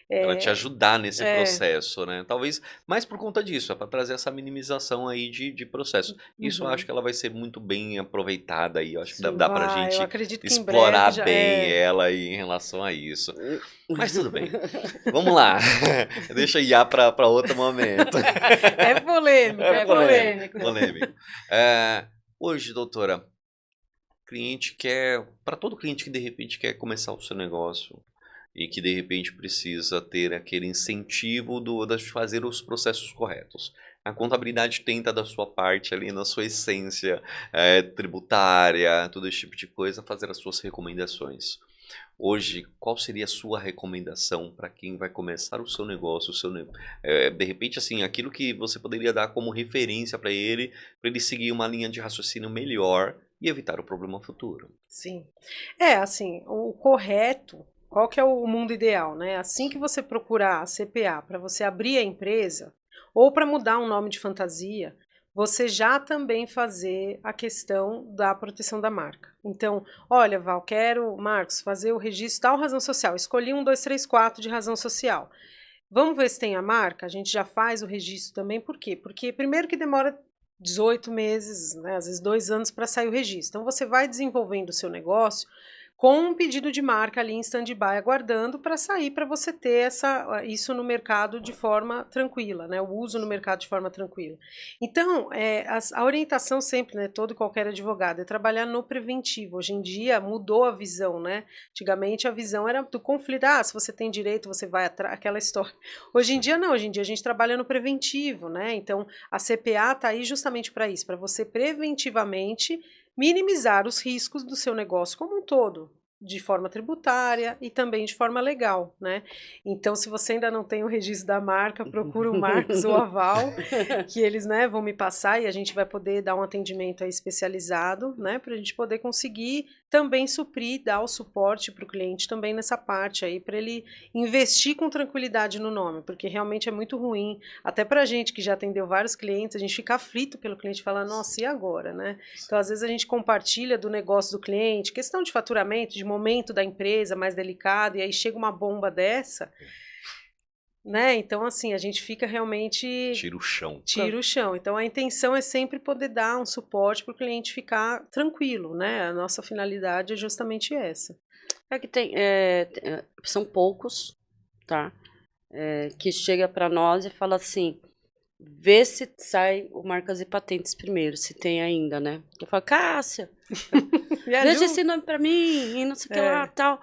Ela te é, ajudar nesse é, processo, né. Talvez mais por conta disso, é para trazer essa minimização aí de processo. Isso eu acho uhum. que ela vai ser muito bem aproveitada aí, eu acho que dá Sim, dá pra vai. Eu gente acredito que em explorar breve já bem é. ela aí em relação a isso. Mas tudo bem, vamos lá. Deixa a IA pra outro momento. É polêmico, É é polêmico, polêmico. polêmico. Hoje, doutora, cliente quer para todo cliente que de repente quer começar o seu negócio e que de repente precisa ter aquele incentivo de fazer os processos corretos. A contabilidade tenta da sua parte ali na sua essência tributária, todo esse tipo de coisa, fazer as suas recomendações. Hoje, qual seria a sua recomendação para quem vai começar o seu negócio, de repente assim, aquilo que você poderia dar como referência para ele seguir uma linha de raciocínio melhor e evitar o problema futuro? Sim. Assim, o correto, qual que é o mundo ideal, né? Assim que você procurar a CPA para você abrir a empresa, ou para mudar um nome de fantasia, você já também fazer a questão da proteção da marca. Então, olha, Val, quero, Marcos, fazer o registro tal razão social. Escolhi 1, 2, 3, 4 de razão social. Vamos ver se tem a marca? A gente já faz o registro também, por quê? Porque primeiro que demora 18 meses, né, às vezes 2 anos para sair o registro. Então você vai desenvolvendo o seu negócio com um pedido de marca ali em stand-by aguardando para sair para você ter isso no mercado de forma tranquila, né? O uso no mercado de forma tranquila. Então, a orientação sempre, né, todo e qualquer advogado, é trabalhar no preventivo. Hoje em dia mudou a visão, né? Antigamente a visão era do conflito. Se você tem direito, você vai atrás, aquela história. Hoje em Sim. dia não, hoje em dia a gente trabalha no preventivo, né? Então, a CPA está aí justamente para isso, para você preventivamente minimizar os riscos do seu negócio como um todo, de forma tributária e também de forma legal, né? Então, se você ainda não tem o registro da marca, procura o Marcos ou a Val, que eles, né, vão me passar e a gente vai poder dar um atendimento aí especializado, né, para a gente poder conseguir também suprir, dar o suporte para o cliente também nessa parte aí, para ele investir com tranquilidade no nome, porque realmente é muito ruim, até para a gente que já atendeu vários clientes, a gente fica aflito pelo cliente falar, nossa, e agora, né? Então, às vezes a gente compartilha do negócio do cliente, questão de faturamento, de momento da empresa mais delicado, e aí chega uma bomba dessa, né? Então, assim, a gente fica realmente Tira o chão. tira o chão. Então, a intenção é sempre poder dar um suporte para o cliente ficar tranquilo, né? A nossa finalidade é justamente essa. É que são poucos, tá? que chega para nós e fala assim, vê se sai o Marcas e Patentes primeiro, se tem ainda, né? Eu falo, Cássia, veja esse nome para mim, e não sei o que lá, tal.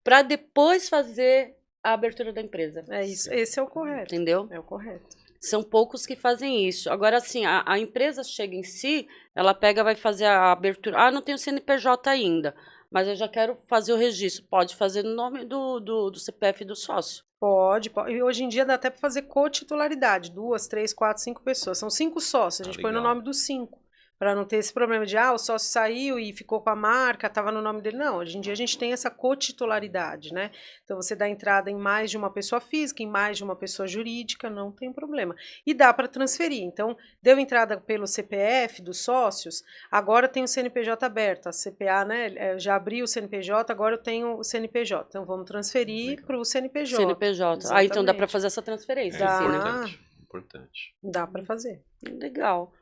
Para depois fazer a abertura da empresa. É isso, esse é o correto. Entendeu? É o correto. São poucos que fazem isso. Agora, assim, a empresa chega em si, ela pega, vai fazer a abertura. Ah, não tenho CNPJ ainda, mas eu já quero fazer o registro. Pode fazer no nome do CPF do sócio. Pode. E hoje em dia dá até para fazer cotitularidade. 2, 3, 4, 5 pessoas. São 5 sócios. A gente põe no nome dos 5. Para não ter esse problema de, o sócio saiu e ficou com a marca, estava no nome dele. Não, hoje em dia a gente tem essa cotitularidade, né? Então você dá entrada em mais de uma pessoa física, em mais de uma pessoa jurídica, não tem problema. E dá para transferir. Então, deu entrada pelo CPF dos sócios, agora tem o CNPJ aberto, a CPA, né? Já abriu o CNPJ, agora eu tenho o CNPJ. Então vamos transferir para o CNPJ. CNPJ. Então dá para fazer essa transferência. Dá. Importante. Dá para fazer. Legal.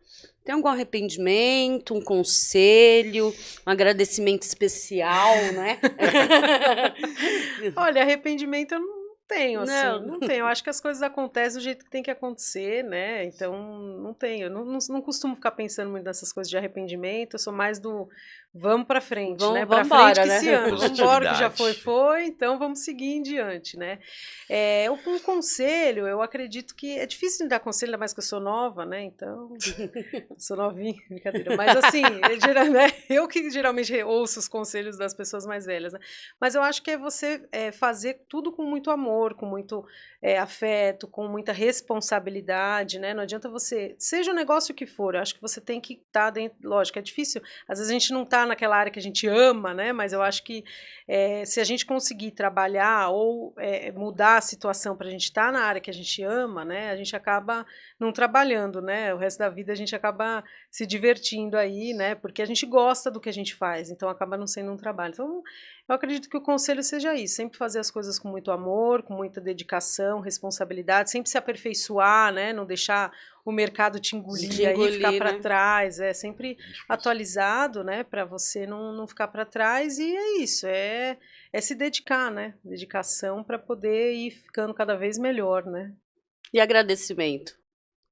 Tem algum arrependimento, um conselho, um agradecimento especial, né? Olha, arrependimento eu não tenho, assim, não tenho. Eu acho que as coisas acontecem do jeito que tem que acontecer, né? Então, não tenho. Eu não costumo ficar pensando muito nessas coisas de arrependimento, eu sou mais do vamos pra frente, né? Pra frente que se anda. Vamos embora, que já foi, então vamos seguir em diante, né? Um conselho, eu acredito que é difícil me dar conselho, ainda mais que eu sou nova, né? Então, sou novinha, brincadeira. Mas assim, eu que geralmente ouço os conselhos das pessoas mais velhas, né? Mas eu acho que é você fazer tudo com muito amor, com muito afeto, com muita responsabilidade, né? Não adianta você, seja o negócio que for, eu acho que você tem que estar dentro, lógico, é difícil, às vezes a gente não está naquela área que a gente ama, né? Mas eu acho que se a gente conseguir trabalhar ou mudar a situação para a gente estar na área que a gente ama, né? A gente acaba não trabalhando, né? O resto da vida a gente acaba se divertindo aí, né? Porque a gente gosta do que a gente faz, então acaba não sendo um trabalho. Então, eu acredito que o conselho seja isso, sempre fazer as coisas com muito amor, com muita dedicação, responsabilidade, sempre se aperfeiçoar, né? Não deixar o mercado te engolir aí, ficar para trás, sempre atualizado, né? Para você não ficar para trás, e é isso, é se dedicar, né? Dedicação para poder ir ficando cada vez melhor, né? E agradecimento?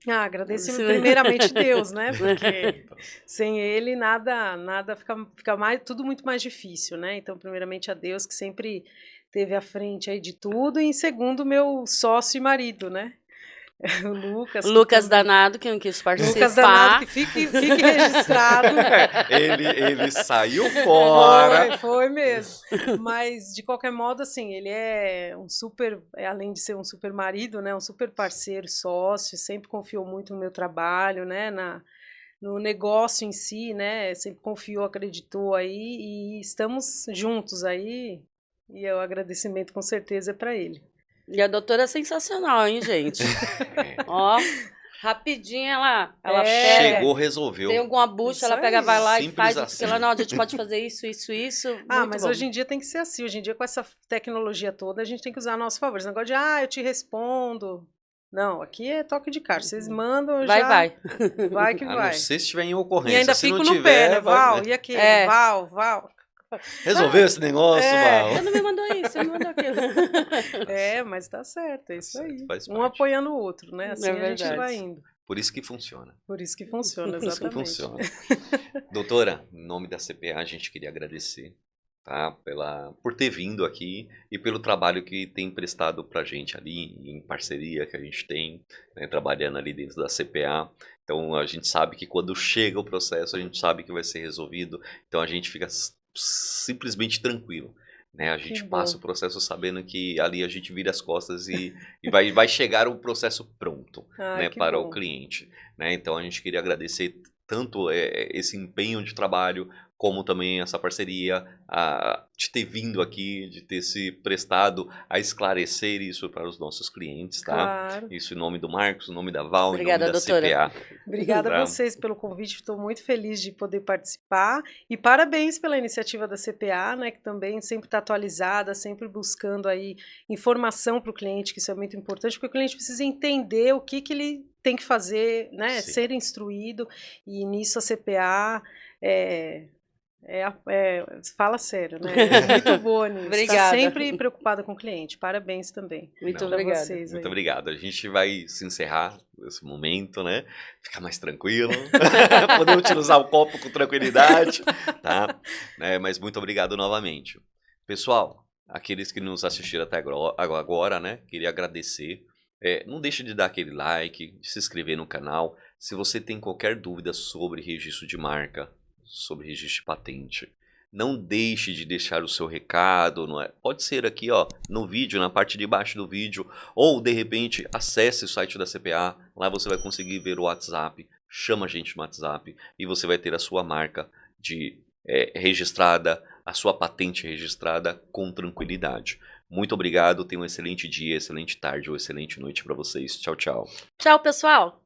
Agradecemos primeiramente Deus, né? Porque sem Ele nada fica mais, tudo muito mais difícil, né? Então, primeiramente a Deus, que sempre esteve à frente aí de tudo, e em segundo, meu sócio e marido, né? O Lucas Danado, que não quis participar. Lucas Danado, que fique registrado. Ele saiu fora. Foi mesmo. Mas, de qualquer modo, assim, ele é um super, além de ser um super marido, né, um super parceiro, sócio, sempre confiou muito no meu trabalho, né, no negócio em si, né, sempre confiou, acreditou aí, e estamos juntos aí, e o agradecimento com certeza é para ele. E a doutora é sensacional, hein, gente? Ó, rapidinho ela pega. Chegou, resolveu. Tem alguma bucha, ela pega, vai lá e faz. Assim. Porque ela, não, a gente pode fazer isso. Mas hoje em dia tem que ser assim. Hoje em dia, com essa tecnologia toda, a gente tem que usar a nosso favor. Esse negócio de, eu te respondo. Não, aqui é toque de caixa. Vocês mandam, vai. Vai que vai. Não sei se tiver em ocorrência. E ainda se fico não no tiver, pé, né? Val, e aquele? Val. Resolveu esse negócio, Val? Você não me mandou isso, você me mandou aquilo. Mas tá certo, é isso aí. Um apoiando o outro, né? Assim a gente vai indo. Por isso que funciona. Por isso que funciona, exatamente. Por isso que funciona. Doutora, em nome da CPA, a gente queria agradecer, tá? Por ter vindo aqui e pelo trabalho que tem prestado pra gente ali, em parceria que a gente tem, né, trabalhando ali dentro da CPA. Então, a gente sabe que quando chega o processo, a gente sabe que vai ser resolvido. Então, a gente fica simplesmente tranquilo, né? A gente passa o processo sabendo que ali a gente vira as costas e vai chegar o processo pronto, né, para o cliente, né? Então a gente queria agradecer tanto esse empenho de trabalho, como também essa parceria, de ter vindo aqui, de ter se prestado a esclarecer isso para os nossos clientes, tá? Claro. Isso em nome do Marcos, em nome da Val, obrigada, em nome da doutora. CPA. Obrigada a vocês pelo convite, estou muito feliz de poder participar, e parabéns pela iniciativa da CPA, né, que também sempre está atualizada, sempre buscando aí informação para o cliente, que isso é muito importante, porque o cliente precisa entender o que ele tem que fazer, né, ser instruído, e nisso a CPA Fala sério, né? É muito boa nisso. Obrigada. Tá sempre preocupada com o cliente. Parabéns também. Muito Não, obrigada. Vocês Muito aí. obrigado. A gente vai se encerrar nesse momento, né? Ficar mais tranquilo. Poder utilizar o copo com tranquilidade, tá? Mas muito obrigado novamente. Pessoal, aqueles que nos assistiram até agora, né? Queria agradecer. Não deixe de dar aquele like, de se inscrever no canal. Se você tem qualquer dúvida sobre registro de marca, sobre registro de patente, não deixe de deixar o seu recado, pode ser aqui, ó, no vídeo, na parte de baixo do vídeo, ou de repente acesse o site da CPA, lá você vai conseguir ver o WhatsApp, chama a gente no WhatsApp e você vai ter a sua marca registrada, a sua patente registrada com tranquilidade. Muito obrigado, tenha um excelente dia, excelente tarde ou excelente noite para vocês. Tchau, tchau. Tchau, pessoal.